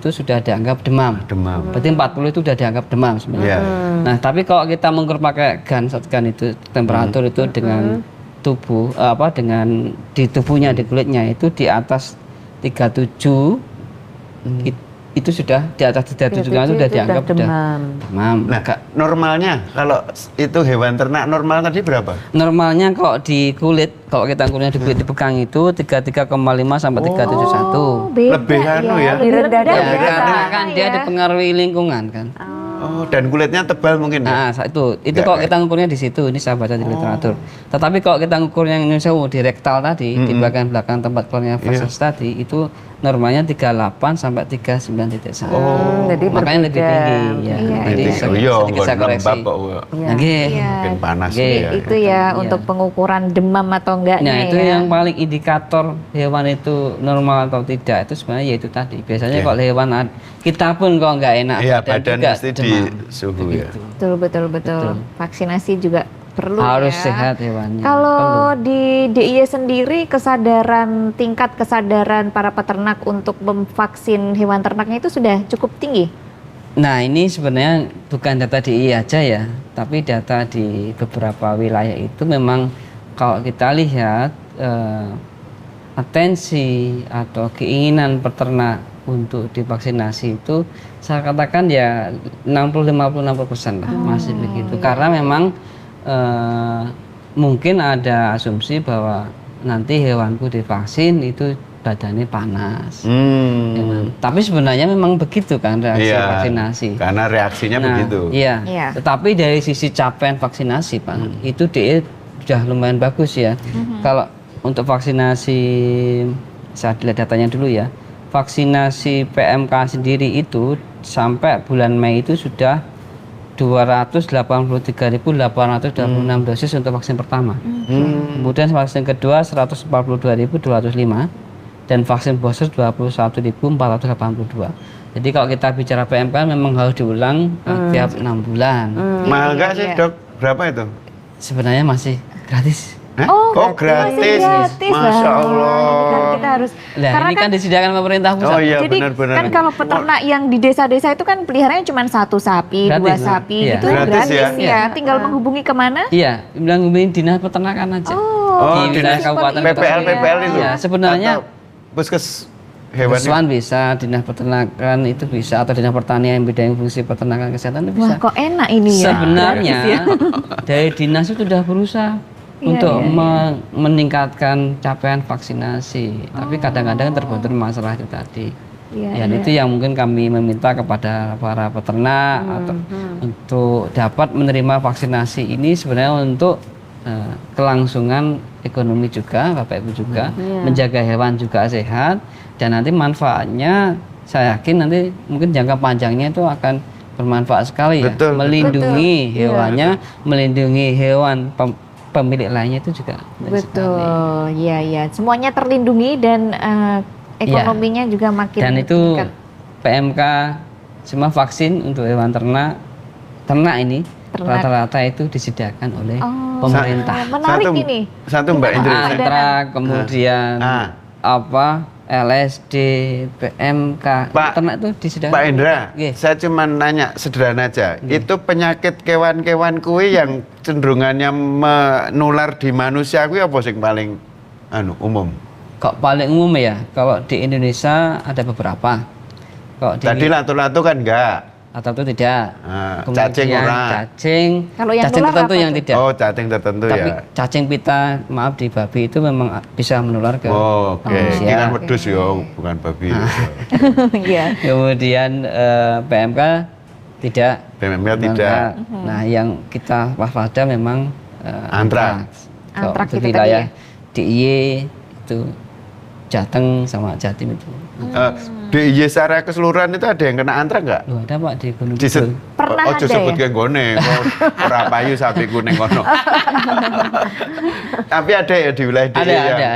itu sudah dianggap demam. Berarti 40 itu sudah dianggap demam sebenarnya. Nah, tapi kalau kita mengukur pakai gun itu temperatur itu dengan tubuh dengan di tubuhnya, di kulitnya itu di atas 37 itu sudah di atas 37 itu sudah dianggap demam. Nah, normalnya kalau itu hewan ternak normal tadi berapa? Normalnya kalau di kulit, kalau kita ukurnya di kulit dipegang itu 33,5 sampai 371. Lebih ya. Lebih rendah karena kan dia dipengaruhi lingkungan kan. Oh, dan kulitnya tebal mungkin ya? Nah, itu kalau kita ngukurnya di situ, ini saya baca di literatur. Tetapi kalau kita ngukurnya di rektal tadi, di belakang tempat keluarnya feses tadi, itu normalnya 38 sampai 39,1. Jadi makanya lebih tinggi ya. Jadi sedikit saya koreksi. Mungkin panas itu ya untuk pengukuran demam atau enggaknya. Nah, itu yang paling indikator hewan itu normal atau tidak itu sebenarnya yaitu tadi. Biasanya kalau hewan kita pun kalau nggak enak badan juga mesti di suhu ya. Betul. Vaksinasi juga perlu harus ya. Sehat hewannya. Kalau di DIY sendiri tingkat kesadaran para peternak untuk memvaksin hewan ternaknya itu sudah cukup tinggi? Nah, ini sebenarnya bukan data DIY aja ya, tapi data di beberapa wilayah itu memang kalau kita lihat atensi atau keinginan peternak untuk divaksinasi itu saya katakan ya 60-50% lah masih begitu. Karena memang mungkin ada asumsi bahwa nanti hewanku divaksin itu badannya panas. Tapi sebenarnya memang begitu kan reaksi vaksinasi. Karena reaksinya begitu. Iya. Tetapi dari sisi capaian vaksinasi Pak, itu DE sudah lumayan bagus ya. Kalau untuk vaksinasi, saya lihat datanya dulu ya. Vaksinasi PMK sendiri itu sampai bulan Mei itu sudah 283.826 dosis untuk vaksin pertama. Kemudian vaksin kedua 142.205 dan vaksin booster 21.482. Jadi kalau kita bicara PMK memang harus diulang tiap 6 bulan. Mahal nggak sih dok? Berapa itu? Sebenarnya masih gratis. Hah? Oh, gratis. gratis. Masya Wah, Allah. kan kita harus Nah, karena ini kan disediakan pemerintah pusat. Oh iya, jadi benar-benar. kan kalau peternak yang di desa-desa itu kan peliharanya cuma 1 sapi, 2 Gratis. sapi, Iya. itu Gratis gratis, ya? ya. Tinggal menghubungi kemana? Iya, bilang hubungin dinas peternakan aja. Oh, di dinas wilayah kabupaten PPL itu. Iya, sebenarnya Atau puskes hewan. Kesuan bisa, dinas peternakan itu bisa, atau dinas pertanian yang bidang fungsi peternakan kesehatan itu bisa. Wah, kok enak ini ya. Sebenarnya Gratis ya. dari dinas itu sudah berusaha Iya, untuk iya, meningkatkan capaian vaksinasi, tapi kadang-kadang terbentur masalah itu tadi. Iya, Dan itu yang mungkin kami meminta kepada para peternak atau untuk dapat menerima vaksinasi ini sebenarnya untuk kelangsungan ekonomi juga, Bapak Ibu juga, menjaga hewan juga sehat, dan nanti manfaatnya saya yakin nanti mungkin jangka panjangnya itu akan bermanfaat sekali ya. Betul, Melindungi hewannya, melindungi hewan pemilik lainnya itu juga baik sekali. Betul, iya iya. Semuanya terlindungi dan ekonominya juga makin Dan itu meningkat. PMK semua vaksin untuk hewan ternak ini rata-rata itu disediakan oleh pemerintah. Menarik Satu- ini. Satu Mbak Indri. Antara kemudian apa LSD, PMK, Pak- ternak itu disediakan. Pak Indra, Nggih. saya cuma nanya sederhana aja. Itu penyakit kewan-kewan kuwi yang cenderungannya menular di manusia kuwi apa sing paling umum? Kok paling umum ya? Kalau di Indonesia ada beberapa. Kok di Tadi latu-latu kan enggak. atau itu tidak. Cacing ora. Cacing. Kalau yang cacing nular tertentu apa yang tuh? tidak. Oh, cacing tertentu Tapi ya. cacing pita, maaf di babi itu memang bisa menular ke Oh, oke. manusia. Ini kan wedhus ya, bukan babi. Iya. Kemudian PMK tidak. PMK menular. tidak. Nah, yang kita waspada memang Antraks. Kalau Antraks untuk itu tadi wilayah ya? DIY itu Jateng sama Jatim itu. DIY secara keseluruhan itu ada yang kena antrak nggak? Loh, ada Pak di Gunung Diset, Kidul. Pernah ojo ada sebut ya? ke gone, kok ora payu sapi kuning kono. Tapi ada ya di wilayah DIY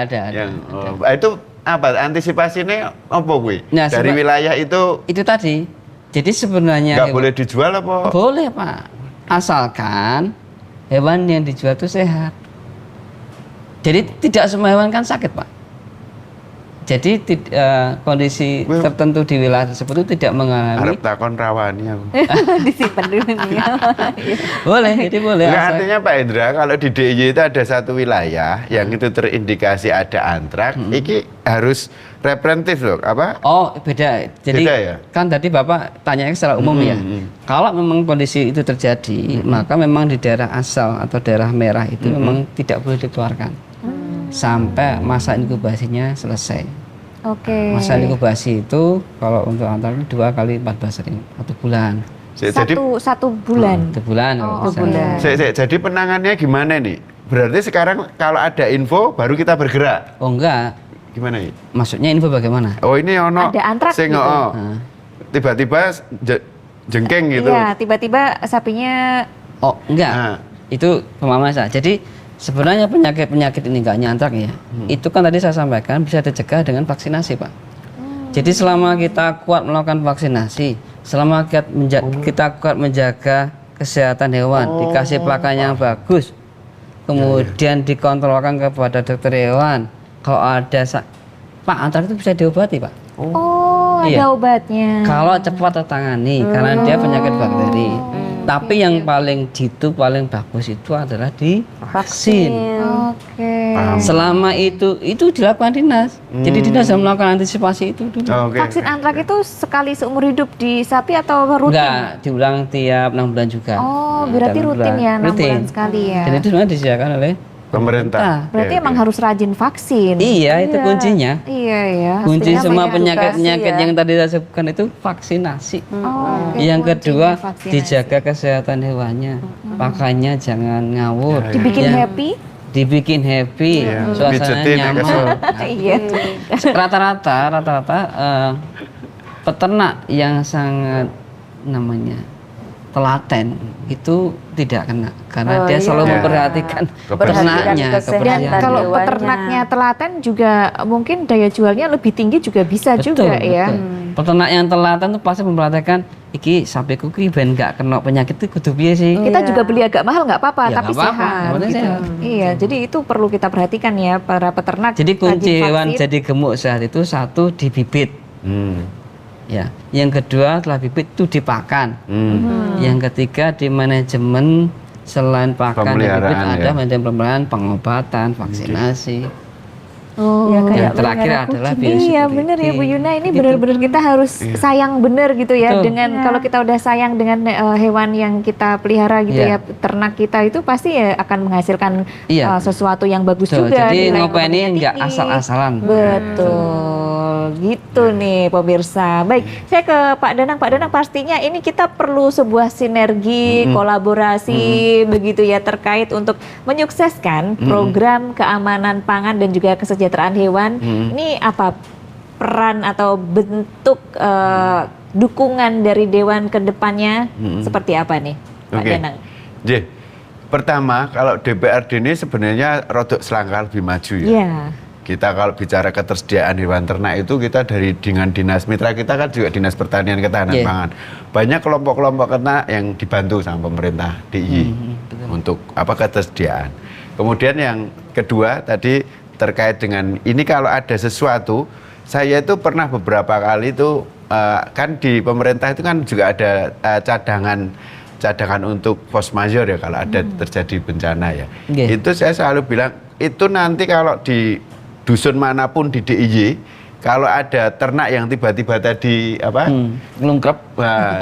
Ada. yang itu apa antisipasinya apa kuwi? Nah, Dari wilayah itu Itu tadi. Jadi sebenarnya nggak boleh dijual apa? boleh Pak, asalkan hewan yang dijual itu sehat. Jadi tidak semua hewan kan sakit Pak. Jadi kondisi tertentu di wilayah tersebut itu tidak mengalami. Arep takon rawani aku. Disimpan dulu nih. ya. Boleh, jadi boleh. Nggak, asal- artinya Pak Indra, kalau di DIY itu ada satu wilayah yang itu terindikasi ada antrak, ini harus preventif loh, apa? Oh beda. Jadi Beda ya? kan tadi Bapak tanya secara umum ya. Kalau memang kondisi itu terjadi, maka memang di daerah asal atau daerah merah itu memang tidak boleh dikeluarkan sampai masa inkubasinya selesai. Oke. Masa inkubasi itu kalau untuk antara 2 kali 14 hari, 1 bulan. Jadi Satu bulan. 1 bulan kalau Oh, bisa. bulan. jadi penanganannya gimana nih? Berarti sekarang kalau ada info baru kita bergerak. Oh enggak, Gimana ya? maksudnya info bagaimana? Oh ini ono Ada antraks sing, gitu. oh, Nah. tiba-tiba jengking gitu. Iya, tiba-tiba sapinya Oh enggak, Nah. itu pemahaman saya. Jadi sebenarnya penyakit ini enggak nyantrak ya. Itu kan tadi saya sampaikan bisa dicegah dengan vaksinasi Pak. Jadi selama kita kuat melakukan vaksinasi, selama kita kuat menjaga kesehatan hewan, dikasih pakan yang bagus, kemudian dikontrolkan kepada dokter hewan, kalau ada Pak antrak itu bisa diobati Pak. ada Iya. obatnya. Kalau cepat tertangani karena dia penyakit bakteri. Tapi yang paling jitu paling bagus itu adalah divaksin. Oke. Selama itu dilakukan dinas. Jadi dinas yang melakukan antisipasi itu dulu. Oh, oke. Vaksin antrak itu sekali seumur hidup di sapi atau rutin? Enggak, diulang tiap 6 bulan juga. Oh, berarti Dalam rutin ya, 6 bulan sekali ya. Dan itu sebenarnya disediakan oleh Pemerintah. Berarti Oke, emang oke. harus rajin vaksin. Iya, itu kuncinya. Iya ya. Kunci hasilnya semua banyak. penyakit-penyakit ya. yang tadi saya sebutkan itu vaksinasi. Oh, oke, Yang kedua, kuncinya vaksinasi. dijaga kesehatan hewannya. Pakannya jangan ngawur. Dibikin Ya. happy. Dibikin happy, Iya. suasananya Pijetin, ya, kesel. nyaman. Iya. Rata-rata peternak yang sangat namanya telaten itu tidak kena karena Oh, dia selalu iya. memperhatikan Kebersihan. ternaknya, Kesehatan Dan kebersihan. kalau hewannya. peternaknya telaten juga mungkin daya jualnya lebih tinggi juga bisa juga ya. Betul. Peternak yang telaten itu pasti memperhatikan iki sapiku ki ben gak kena penyakit itu kudu piye sih? Kita juga beli agak mahal nggak apa-apa, Ya, tapi nggak apa-apa, sehat. yang penting Gitu. sehat. Iya, jadi itu perlu kita perhatikan ya para peternak. Jadi kunci rajin hewan vaksin. jadi gemuk sehat itu satu di bibit. Ya, yang kedua setelah bibit itu dipakan. Yang ketiga di manajemen selain pakan dan bibit Pemeliharaan, ada ya. manajemen pemeliharaan, pengobatan, vaksinasi. Oh, Ya, kayak Yang terakhir melihara adalah kucing. iya biosecurity. bener ya Bu Yuna, ini Gitu. benar-benar kita harus sayang bener gitu ya. Betul. Dengan kalau kita udah sayang dengan hewan yang kita pelihara gitu Iya. ya, ternak kita itu pasti ya akan menghasilkan Iya. Sesuatu yang bagus Betul, juga. jadi nilai ngopeni ekonominya nggak tinggi. asal-asalan. Betul, gitu nih pemirsa. Baik, saya ke Pak Danang. Pak Danang, pastinya ini kita perlu sebuah sinergi, kolaborasi begitu ya terkait untuk menyukseskan program keamanan pangan dan juga kesejahteraan hewan. Ini apa peran atau bentuk dukungan dari Dewan ke depannya seperti apa nih, Pak Oke. Danang? J. Pertama, kalau DPRD ini sebenarnya rodok selangkah lebih maju ya. Iya. Kita kalau bicara ketersediaan hewan ternak itu kita dari dengan dinas mitra kita kan juga dinas pertanian ketahanan Iya. pangan. Banyak kelompok-kelompok ternak yang dibantu sama pemerintah DIY untuk apa ketersediaan. Kemudian yang kedua tadi terkait dengan ini kalau ada sesuatu, saya itu pernah beberapa kali itu kan di pemerintah itu kan juga ada cadangan untuk force majeure ya kalau ada terjadi bencana ya. Iya. Itu saya selalu bilang itu nanti kalau di dusun manapun di DIY kalau ada ternak yang tiba-tiba tadi apa Ngelungkrep.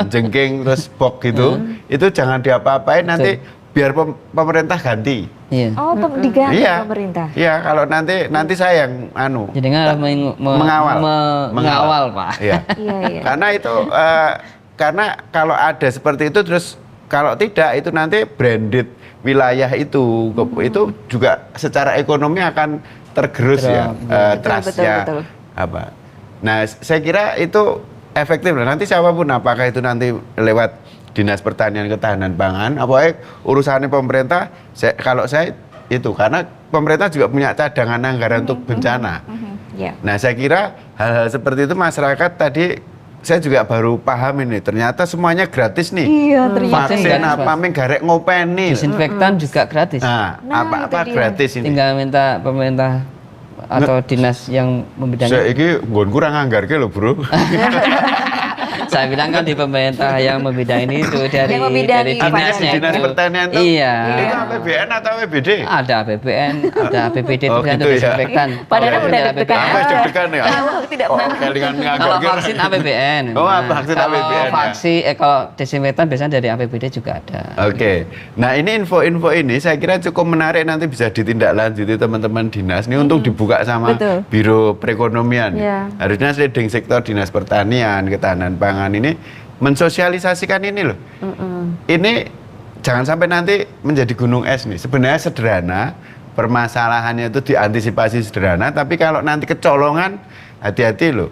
jengking terus bok gitu, itu jangan diapa-apain nanti biar pemerintah ganti. Iya. Oh, diganti Iya. pemerintah. Iya, kalau nanti saya yang Jadi harus mengawal. mengawal, Pak. Iya. Iya, iya. Karena itu karena kalau ada seperti itu terus kalau tidak itu nanti branded wilayah itu juga secara ekonomi akan tergerus ya trustnya betul. apa. Nah, saya kira itu efektif. Nanti siapapun apakah itu nanti lewat Dinas Pertanian Ketahanan Pangan, apa urusannya pemerintah, kalau saya itu karena pemerintah juga punya cadangan anggaran untuk bencana. Iya. Nah, saya kira hal-hal seperti itu masyarakat tadi saya juga baru paham ini ternyata semuanya gratis nih. Iya, ternyata. Vaksin Gratis, apa Mas. menggarek ngopeni. Disinfektan juga gratis. Nah, Nah, apa itu dia. gratis ini? Tinggal minta pemerintah atau dinas yang membidangkan. Saya ini nggon kurang anggarke loh, Bro. Saya bilang kan di pemerintah yang membidangi itu dari Yang membidangi dinasnya Dinas itu. Pertanian tuh. Iya. Itu APBN atau APBD? Ada APBN, ada APBD itu Oh, kan gitu ada ya. disinfektan. Padahal Kalau udah ada deg-degan. APBN. Apa deg-degan ya? Tidak Oh, mau. kalian Kalau nganggarke. vaksin APBN. Oh, vaksin kalau APBN, ya. vaksin kalau disinfektan biasanya dari APBD juga ada. Oke, nah ini info-info ini saya kira cukup menarik nanti bisa ditindaklanjuti teman-teman dinas ini untuk dibuka sama Betul. Biro Perekonomian. Ya. Harusnya leading sektor dinas pertanian, ketahanan pangan ini mensosialisasikan ini loh. Ini jangan sampai nanti menjadi gunung es nih. Sebenarnya sederhana, permasalahannya itu diantisipasi sederhana, tapi kalau nanti kecolongan hati-hati loh.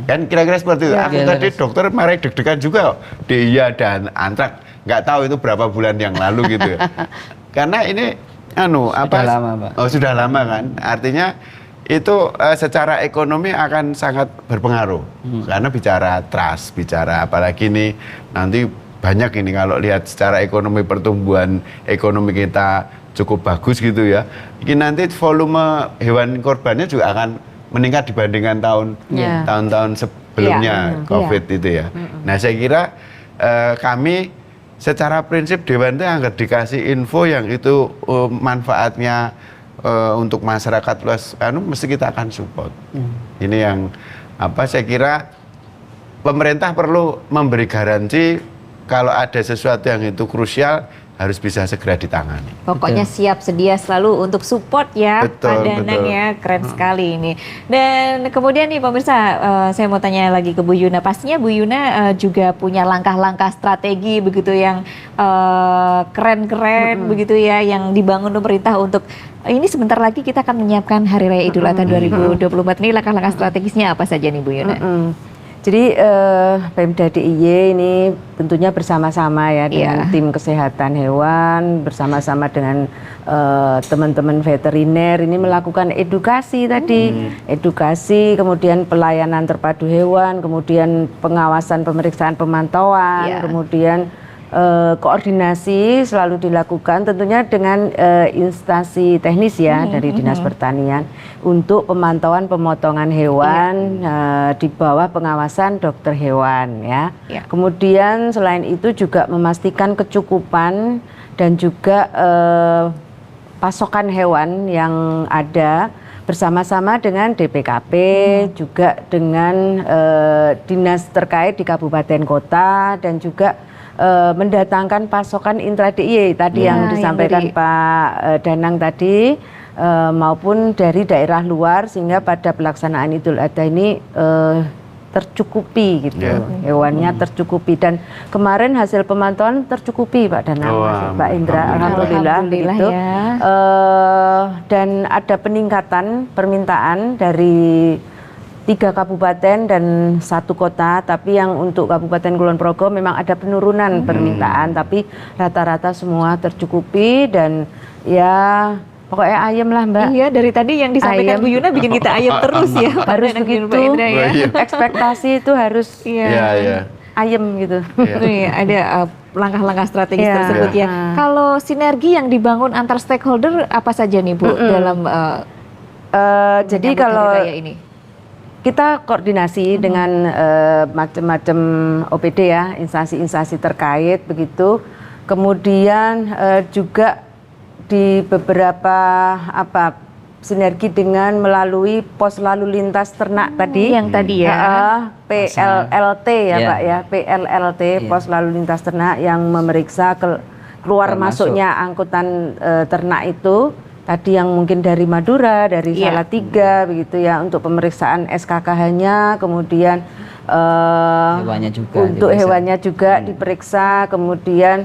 Kan kira-kira seperti itu. Ya. Aku tadi dokter marah deg-degan juga. Dia dan antrak nggak tahu itu berapa bulan yang lalu gitu ya. Karena ini Sudah lama, Pak. Oh, sudah lama kan. Artinya itu secara ekonomi akan sangat berpengaruh. Karena bicara trust, bicara apalagi ini nanti banyak ini kalau lihat secara ekonomi pertumbuhan ekonomi kita cukup bagus gitu ya. Ini nanti volume hewan korbannya juga akan meningkat dibandingkan Ya. tahun-tahun sebelumnya Iya. COVID itu ya. Nah, saya kira kami secara prinsip Dewan itu agar dikasih info yang itu manfaatnya untuk masyarakat luas, mesti kita akan support. Ini yang saya kira pemerintah perlu memberi garansi kalau ada sesuatu yang itu krusial harus bisa segera ditangani. Pokoknya siap sedia selalu untuk support ya, Betul, Pak Danang betul. ya, keren sekali ini. Dan kemudian nih pemirsa, saya mau tanya lagi ke Bu Yuna. Pastinya Bu Yuna juga punya langkah-langkah strategi begitu yang keren-keren begitu ya, yang dibangun pemerintah untuk ini sebentar lagi kita akan menyiapkan Hari Raya Idul Adha 2024. Ini langkah-langkah strategisnya apa saja nih Bu Yuna? Jadi Pemda DIY ini tentunya bersama-sama ya dengan tim kesehatan hewan, bersama-sama dengan teman-teman veteriner ini melakukan edukasi tadi, edukasi, kemudian pelayanan terpadu hewan, kemudian pengawasan, pemeriksaan, pemantauan, kemudian koordinasi selalu dilakukan tentunya dengan instansi teknis ya dari Dinas Pertanian untuk pemantauan pemotongan hewan di bawah pengawasan dokter hewan ya. Kemudian selain itu juga memastikan kecukupan dan juga pasokan hewan yang ada bersama-sama dengan DPKP juga dengan dinas terkait di kabupaten kota dan juga mendatangkan pasokan intra DIY tadi yang disampaikan Pak Danang tadi maupun dari daerah luar sehingga pada pelaksanaan Idul Adha ini tercukupi gitu, hewannya tercukupi dan kemarin hasil pemantauan tercukupi Pak Danang, Pak Indra, alhamdulillah gitu. Dan ada peningkatan permintaan dari 3 kabupaten dan 1 kota, tapi yang untuk Kabupaten Kulon Progo memang ada penurunan permintaan, tapi rata-rata semua tercukupi dan ya pokoknya ayam lah Mbak. Iya, dari tadi yang disampaikan Bu Yuna bikin kita ayam terus ya. Harus begitu, ekspektasi itu harus ayam gitu. Ada langkah-langkah strategis tersebut ya. Kalau sinergi yang dibangun antar stakeholder apa saja nih Bu dalam jadi kalau ini? Kita koordinasi dengan macam-macam OPD ya, instansi-instansi terkait begitu. Kemudian juga di beberapa sinergi dengan melalui pos lalu lintas ternak tadi. Yang tadi ya. PLLT ya Pak ya, PLLT pos lalu lintas ternak yang memeriksa keluar masuknya angkutan ternak itu. Tadi yang mungkin dari Madura, dari Salatiga begitu ya untuk pemeriksaan SKKH-nya, kemudian hewannya juga untuk hewannya juga diperiksa, kemudian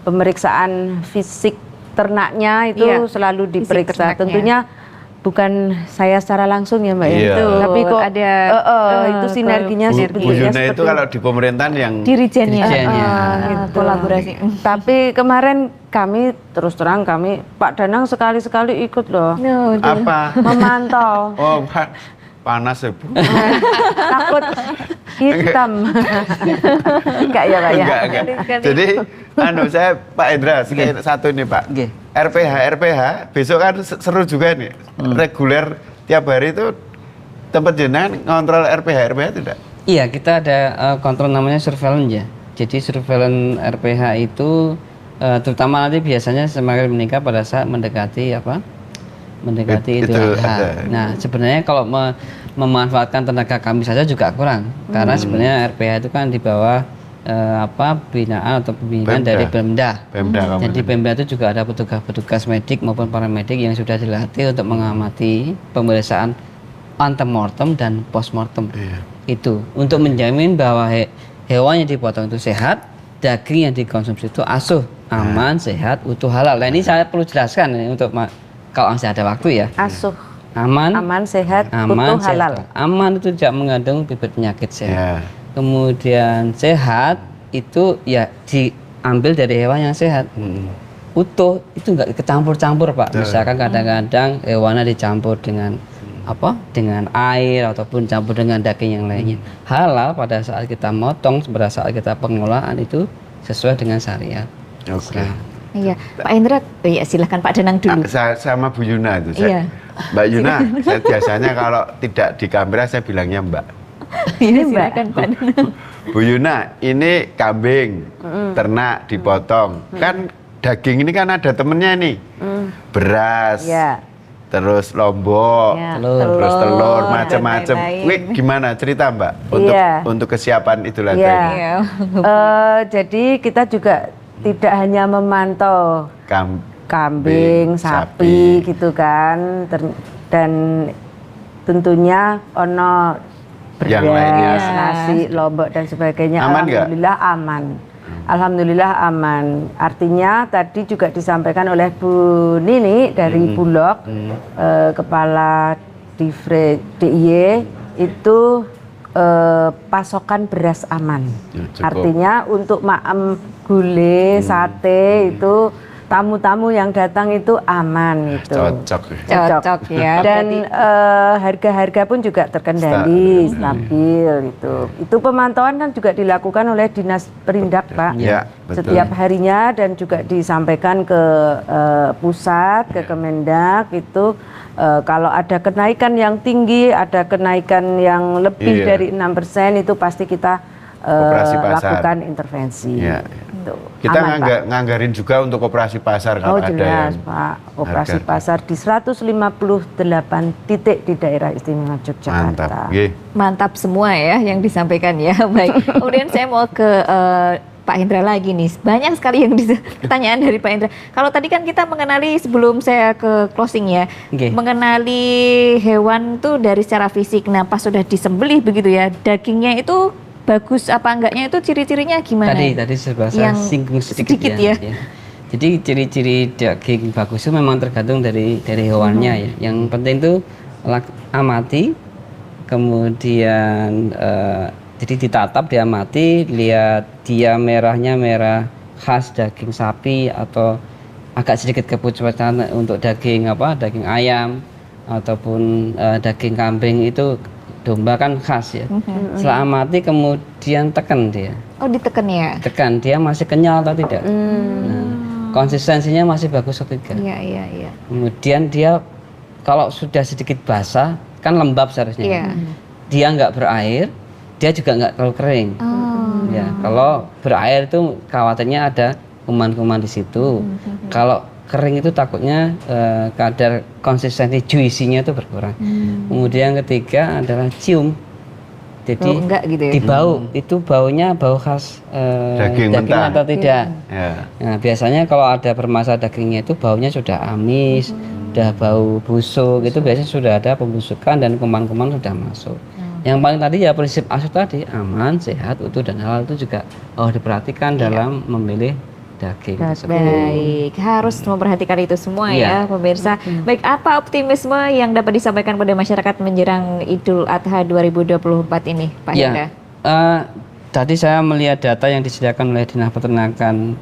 pemeriksaan fisik ternaknya itu selalu diperiksa. Tentunya bukan saya secara langsung ya Mbak ya, tapi kok ada itu sinerginya Bu Yuna itu kalau di pemerintahan yang dirijennya gitu. Kolaborasi. Tapi kemarin kami terus terang Pak Danang sekali-sekali ikut loh. Apa? Memantau. Oh, panas ya Bu. Takut hitam. Enggak ya Pak ya. Enggak. Jadi saya Pak Indra satu ini Pak. RPH besok kan seru juga nih. Reguler tiap hari itu tempat jenengan ngontrol RPH tidak? Iya, kita ada kontrol namanya surveillance ya. Jadi surveillance RPH itu terutama nanti biasanya semakin meningkat pada saat mendekati Idul Adha. Nah, sebenarnya kalau memanfaatkan tenaga kami saja juga kurang karena sebenarnya RPH itu kan di bawah binaan atau pembinaan dari Pemda. Jadi Pemda itu juga ada petugas medik maupun paramedik yang sudah dilatih untuk mengamati pemeriksaan antemortem dan postmortem. Itu untuk menjamin bahwa hewan yang dipotong itu sehat, daging yang dikonsumsi itu asuh, aman, sehat, utuh, halal. Nah ini saya perlu jelaskan untuk kalau masih ada waktu ya. Asuh, aman, sehat, utuh, halal. Aman itu tidak mengandung bibit penyakit sehat. Kemudian sehat itu ya diambil dari hewan yang sehat. Utuh itu enggak kecampur-campur Pak. Misalkan kadang-kadang hewannya dicampur dengan dengan air ataupun campur dengan daging yang lainnya. Halal pada saat kita motong, pada saat kita pengolahan itu sesuai dengan syariat. Iya, Pak Indra, ya silahkan Pak Danang dulu. Sama Bu Yuna itu. Mbak Yuna, saya biasanya kalau tidak di kamera saya bilangnya Mbak. Ini Mbak kan Pak. Bu Yuna, ini kambing, ternak dipotong. Kan daging ini kan ada temennya nih. Beras. Terus lombok, terus telur, macam-macam. Wih, gimana cerita Mbak untuk kesiapan Idul Adha ini? Jadi kita juga tidak hanya memantau kambing, sapi gitu kan, dan tentunya beras, nasi, lombok dan sebagainya. Alhamdulillah aman. Alhamdulillah aman. Artinya tadi juga disampaikan oleh Bu Nini dari Bulog, Kepala Divre DIY itu pasokan beras aman. Ya, cukup. Artinya untuk maem, gulai, sate itu tamu-tamu yang datang itu aman gitu. Cocok. ya. Dan harga-harga pun juga terkendali, stabil gitu. Itu pemantauan kan juga dilakukan oleh Dinas Perindak, Pak. Ya, betul. Setiap harinya dan juga disampaikan ke pusat, ke Kemendak itu kalau ada kenaikan yang tinggi, ada kenaikan yang lebih dari 6% itu pasti kita Operasi pasar. lakukan intervensi. Ya. Gitu. Kita Aman, Pak. nganggarin juga untuk operasi pasar kalau Oh ada jelas yang Pak, operasi harga. pasar di 158 titik di daerah istimewa Yogyakarta. Mantap. Nggih. Mantap semua ya yang disampaikan ya. Baik. Kemudian saya mau ke Pak Hendra lagi nih. Banyak sekali yang pertanyaan dari Pak Hendra. Kalau tadi kan kita mengenali sebelum saya ke closing ya, Oke. mengenali hewan tuh dari secara fisik. Nah, pas sudah disembelih begitu ya, dagingnya itu bagus apa enggaknya itu ciri-cirinya gimana? Tadi saya Yang singgung sedikit ya. Jadi ciri-ciri daging bagus itu memang tergantung dari hewannya ya. Yang penting itu amati, kemudian jadi ditatap, diamati, lihat dia merahnya merah khas daging sapi atau agak sedikit kepucatan untuk daging ayam ataupun daging kambing itu. Domba kan khas ya. Setelah amati kemudian tekan dia. Oh, diteken ya? Tekan dia masih kenyal atau tidak. Nah, konsistensinya masih bagus atau tidak. Iya. Kemudian dia kalau sudah sedikit basah kan lembab seharusnya. Iya. Dia nggak berair, dia juga nggak terlalu kering. Ya, kalau berair itu khawatirnya ada kuman-kuman di situ. Kalau kering itu takutnya kadar konsistensi juicy-nya itu berkurang. Kemudian ketiga adalah cium. Jadi Bau enggak gitu ya? di bau itu baunya bau khas Daging mentah. atau tidak. Ya. Nah, biasanya kalau ada bermasalah dagingnya itu baunya sudah amis, sudah bau busuk, itu biasanya sudah ada pembusukan dan kuman-kuman sudah masuk. Yang paling tadi ya prinsip asuh tadi aman, sehat, utuh dan halal itu juga diperhatikan dalam memilih daging tersebut. Baik, harus memperhatikan itu semua Iya. ya pemirsa. Baik, apa optimisme yang dapat disampaikan pada masyarakat menjelang Idul Adha 2024 ini, Pak Hendra? Tadi saya melihat data yang disediakan oleh Dinas Peternakan,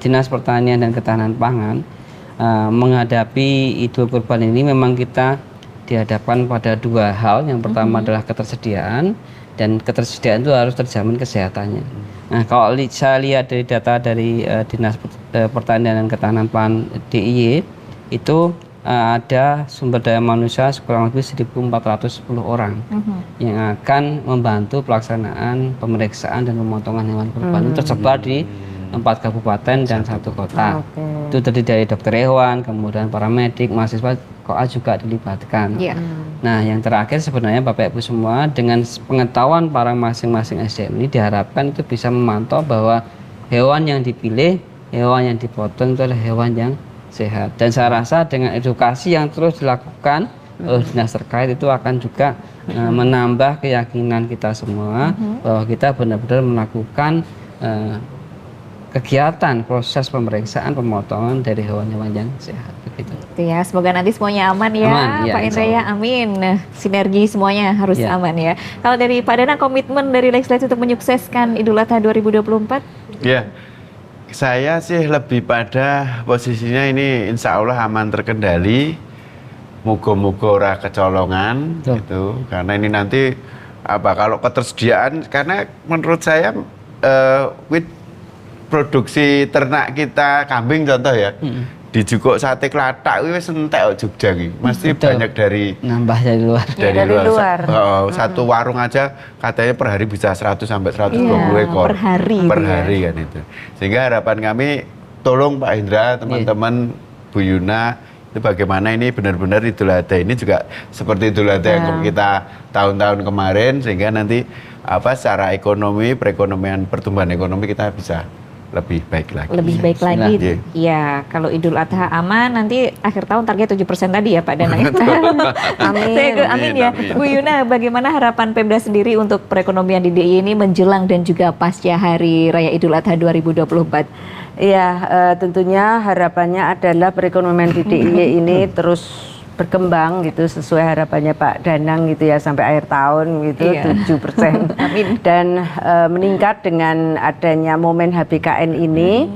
Dinas Pertanian dan Ketahanan Pangan menghadapi Idul Kurban ini memang kita dihadapkan pada dua hal. Yang pertama adalah ketersediaan, dan ketersediaan itu harus terjamin kesehatannya. Nah, kalau saya lihat dari data dari Dinas Pertanian dan Ketahanan Pangan DIY itu ada sumber daya manusia kurang lebih 1.410 orang yang akan membantu pelaksanaan pemeriksaan dan pemotongan hewan kurban. Itu tersebar di 4 kabupaten dan 1 kota. Itu terdiri dari dokter hewan, kemudian paramedik, mahasiswa koas juga dilibatkan. Nah, yang terakhir sebenarnya Bapak Ibu semua dengan pengetahuan para masing-masing SDM ini diharapkan itu bisa memantau bahwa hewan yang dipilih, hewan yang dipotong itu adalah hewan yang sehat. Dan saya rasa dengan edukasi yang terus dilakukan oleh dinas terkait itu akan juga menambah keyakinan kita semua bahwa kita benar-benar melakukan kegiatan proses pemeriksaan pemotongan dari hewan-hewan yang sehat begitu. Ya, semoga nanti semuanya aman ya, Aman, ya, Pak Hendra insya ya, amin. Sinergi semuanya harus Ya. aman ya. Kalau dari Pak Danang, komitmen dari legislatif untuk menyukseskan Idul Adha 2024? Ya, saya sih lebih pada posisinya ini insya Allah aman terkendali, muga-muga ora kecolongan gitu, karena ini nanti kalau ketersediaan, karena menurut saya with produksi ternak kita kambing contoh ya, di Jukuk sate klatak wis entek kok Jogja iki. Mesti Betul. banyak dari Nambah dari luar. dari luar. Satu warung aja katanya per hari bisa 100 sampai 120 Iya, ekor. per hari Per itu ya. hari kan itu. Sehingga harapan kami tolong Pak Hendra, teman-teman, Bu Yuna, itu bagaimana ini benar-benar Idul Adha ini juga seperti Idul Adha yang kita tahun-tahun kemarin, sehingga nanti secara ekonomi, perekonomian, pertumbuhan ekonomi kita bisa lebih baik lagi. Lebih baik lagi. Iya. Ya, kalau Idul Adha aman, nanti akhir tahun target 7% tadi ya Pak Danang. Amin. Saya ke amin ya. Amin. Bu Yuna, bagaimana harapan Pemda sendiri untuk perekonomian di DIY ini menjelang dan juga pasca Hari Raya Idul Adha 2024? Iya, tentunya harapannya adalah perekonomian di DIY ini terus berkembang gitu sesuai harapannya Pak Danang gitu ya sampai akhir tahun gitu Iya. 7%. Amin. Dan meningkat dengan adanya momen HBKN ini,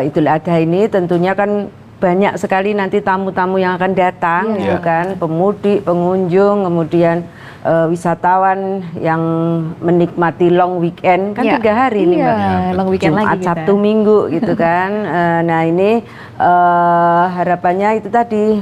Idul Adha ini tentunya kan banyak sekali nanti tamu-tamu yang akan datang gitu kan, pemudik, pengunjung, kemudian wisatawan yang menikmati long weekend kan 3 hari nih Mbak. Long weekend Jumat, lagi kita. Sabtu, Minggu gitu kan. Nah ini harapannya itu tadi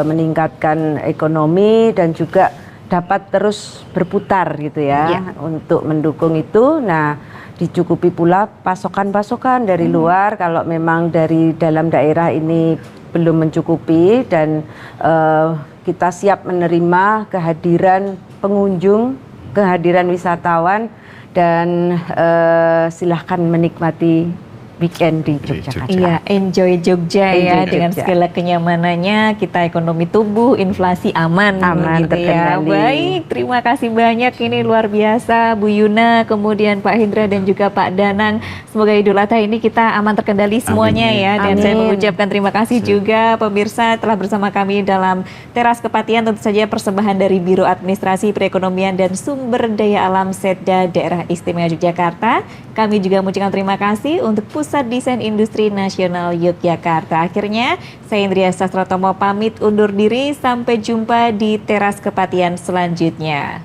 meningkatkan ekonomi dan juga dapat terus berputar gitu ya untuk mendukung itu. Nah dicukupi pula pasokan-pasokan dari luar kalau memang dari dalam daerah ini belum mencukupi dan kita siap menerima kehadiran pengunjung, kehadiran wisatawan dan silahkan menikmati weekend di Yogyakarta. Iya, enjoy Jogja ya Enjoy dengan Jogja. segala kenyamanannya, kita ekonomi tumbuh, inflasi aman, Aman, gitu ya. terkendali. Baik, terima kasih banyak ini luar biasa Bu Yuna, kemudian Pak Hendra dan juga Pak Danang. Semoga Idul Adha ini kita aman terkendali semuanya ya. Dan saya Amin. mengucapkan terima kasih juga pemirsa telah bersama kami dalam Teras Kepatihan, tentu saja persembahan dari Biro Administrasi Perekonomian dan Sumber Daya Alam Setda Daerah Istimewa Yogyakarta. Kami juga mengucapkan terima kasih untuk Pusat Desain Industri Nasional Yogyakarta. Akhirnya, saya Indria Sastrotomo pamit undur diri. Sampai jumpa di Teras Kepatihan selanjutnya.